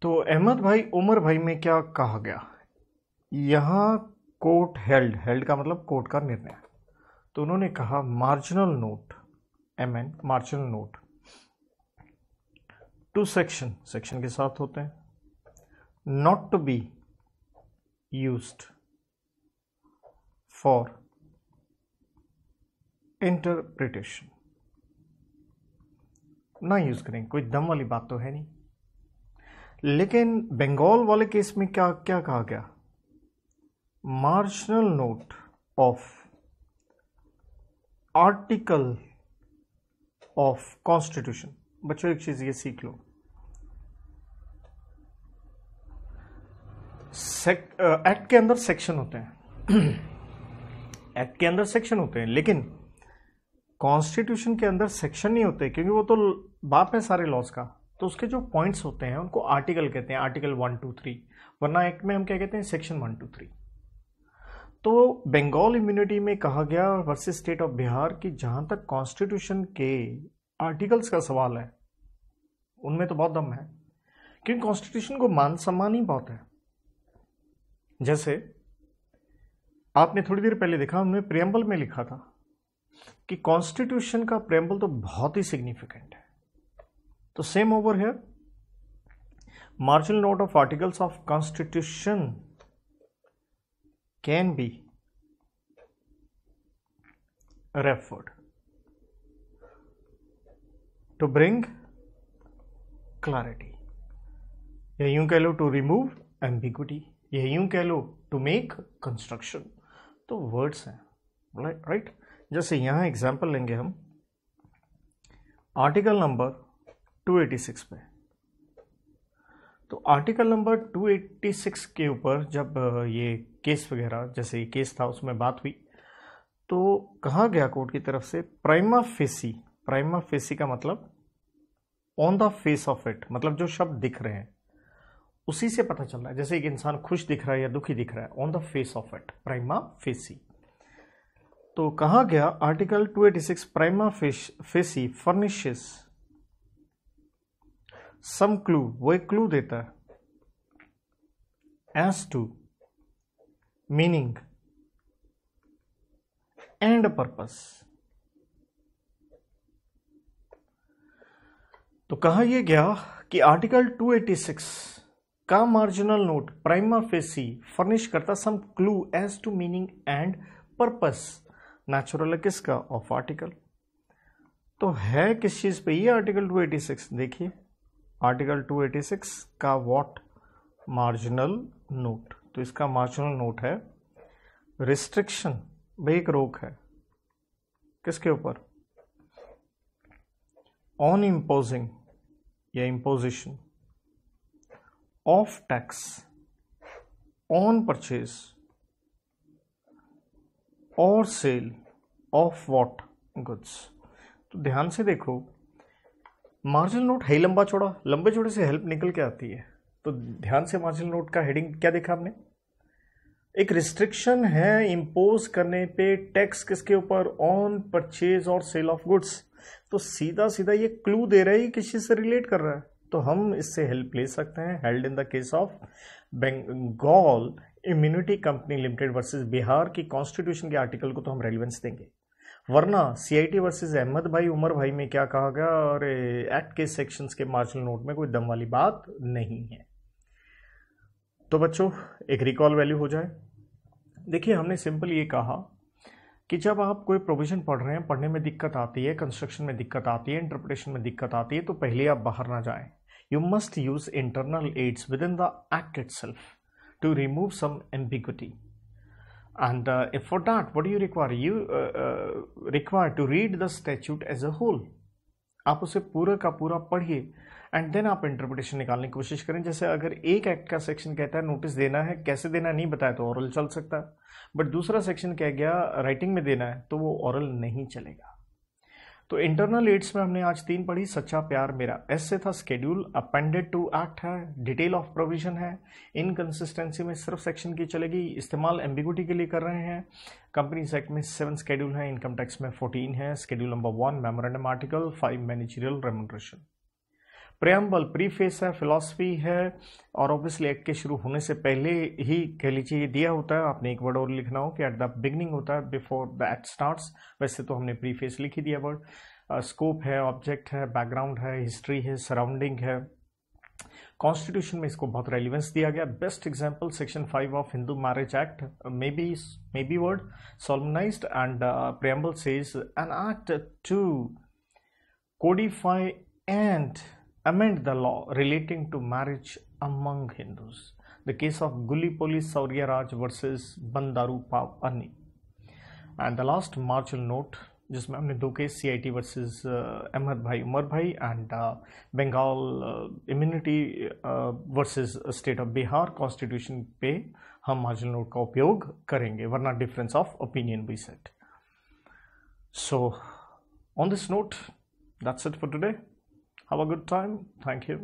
A: तो अहमद भाई उमर भाई में क्या कहा गया, यहां कोर्ट हेल्ड का मतलब कोर्ट का निर्णय। तो उन्होंने कहा marginal note MN marginal note to section के साथ होते हैं, not to be used for interpretation, ना यूज करें, कोई दम वाली बात तो है नहीं। लेकिन बंगाल वाले केस में क्या क्या कहा गया, marginal note of article of constitution. बच्चों एक चीज ये सीख लो, एक्ट के अंदर सेक्शन होते हैं एक्ट के अंदर सेक्शन होते हैं, लेकिन कॉन्स्टिट्यूशन के अंदर सेक्शन नहीं होते, क्योंकि वो तो बाप है सारे लॉज का। तो उसके जो पॉइंट्स होते हैं उनको आर्टिकल कहते हैं, आर्टिकल 1 2 3, वरना एक्ट में हम क्या कहते हैं, सेक्शन 1 2 3। तो बंगाल इम्यूनिटी में कहा गया वर्सेस स्टेट ऑफ बिहार कि जहां तक कॉन्स्टिट्यूशन के आर्टिकल्स का सवाल है उनमें तो बहुत दम है, क्योंकि कॉन्स्टिट्यूशन को मान सम्मान ही बहुत है। जैसे आपने थोड़ी देर पहले देखा, हमने प्रियम्बल में लिखा था कि कॉन्स्टिट्यूशन का प्रियम्बल तो बहुत ही सिग्निफिकेंट है। तो same over here, marginal note of articles of constitution can be referred to bring clarity, या यूं कह लो टू रिमूव एम्बिग्विटी, या यूं कह लो टू मेक कंस्ट्रक्शन। तो वर्ड्स हैं, राइट। जैसे यहां एग्जांपल लेंगे हम आर्टिकल नंबर 286 पे। तो आर्टिकल नंबर 286 के ऊपर जब ये केस वगैरह, जैसे ये केस था उसमें बात हुई, तो कहा गया कोर्ट की तरफ से प्राइमा फेसी का मतलब on the face of it, मतलब जो शब्द दिख रहे हैं उसी से पता चल रहा है। जैसे एक इंसान खुश दिख रहा है या दुखी दिख रहा है, on the face of it, prima facie. तो कहा गया article 286 prima facie furnishes some clue, वो एक क्लू देता है as to meaning and purpose. तो कहा यह गया कि आर्टिकल 286 का marginal note prima facie furnish करता some clue as to meaning and purpose, natural है किसका, ऑफ आर्टिकल। तो है किस चीज पे ये आर्टिकल 286, देखिए आर्टिकल 286 का व्हाट, मार्जिनल नोट। तो इसका मार्जिनल नोट है रिस्ट्रिक्शन, भाई एक रोक है किसके ऊपर, ऑन इम्पोजिंग या imposition of tax on purchase और सेल ऑफ व्हाट गुड्स। तो ध्यान से देखो, मार्जिनल नोट है लंबा चौड़ा, लंबे चौड़े से हेल्प निकल के आती है। तो ध्यान से मार्जिनल नोट का हेडिंग क्या देखा आपने, एक रिस्ट्रिक्शन है इंपोज करने पे टैक्स किसके ऊपर, ऑन परचेज और सेल ऑफ गुड्स। तो सीधा सीधा ये क्लू दे रहा है किसी से रिलेट कर रहा है, तो हम इससे हेल्प ले सकते हैं। Held in the case of Bengal immunity company limited versus Bihar की कॉन्स्टिट्यूशन के आर्टिकल को तो हम रेलिवेंस देंगे, वरना CIT वर्सेस अहमद भाई उमर भाई में क्या कहा गया और एक्ट के सेक्शंस के मार्जिनल नोट में कोई दम वाली बात नहीं है। तो बच्चों एक रिकॉल वैल्यू हो जाए। देखिए हमने सिंपल ये कहा कि जब आप कोई प्रोविजन पढ़ रहे हैं, पढ़ने में दिक्कत आती है, कंस्ट्रक्शन में दिक्कत आती है, इंटरप्रिटेशन में दिक्कत आती है, तो पहले आप बाहर ना जाएं. You must use internal aids within the act itself to remove some ambiguity. And for that, what do you require? You require to read the statute as a whole. आप उसे पूरा का पूरा पढ़िए एंड देन आप interpretation निकालने की कोशिश करें. जैसे अगर एक एक्ट का सेक्शन कहता है नोटिस देना है, कैसे देना नहीं बताया तो ओरल चल सकता है, बट दूसरा सेक्शन कह गया राइटिंग में देना है तो वो ओरल नहीं चलेगा. तो इंटरनल एड्स में हमने आज 3 पढ़ी. सच्चा प्यार मेरा एस से था, शेड्यूल अपेंडेड टू एक्ट है, डिटेल ऑफ प्रोविजन है, इनकंसिस्टेंसी में सिर्फ सेक्शन की चलेगी, इस्तेमाल एम्बिगुइटी के लिए कर रहे हैं. कंपनीज एक्ट में 7 शेड्यूल हैं, इनकम टैक्स में 14 है. Schedule number 1 memorandum article, 5 managerial remuneration. Preamble preface है, फिलॉसफी है, और ऑब्वियसली एक्ट के शुरू होने से पहले ही कह लीजिए दिया होता है. आपने एक वर्ड और लिखना हो कि एट द बिगनिंग होता है, बिफोर द एक्ट स्टार्ट्स. वैसे तो हमने प्रीफेस लिख ही दिया वर्ड. स्कोप है, ऑब्जेक्ट है, बैकग्राउंड है, हिस्ट्री है, सराउंडिंग है. कॉन्स्टिट्यूशन में इसको बहुत रेलिवेंस दिया गया. Best example section 5 of Hindu marriage act, may be word solemnised, and preamble says an act to codify and amend the law relating to marriage among Hindus. The case of Gulipoli Saurya Raj versus Bandaru Pani. And the last marginal note, जिसमें हमने 2 case CIT versus Ahmed Bhai Umar Bhai and Bengal immunity versus state of Bihar constitution पे हम marginal note का उपयोग करेंगे, वरना difference of opinion we set. So on this note, that's it for today. Have a good time. Thank you.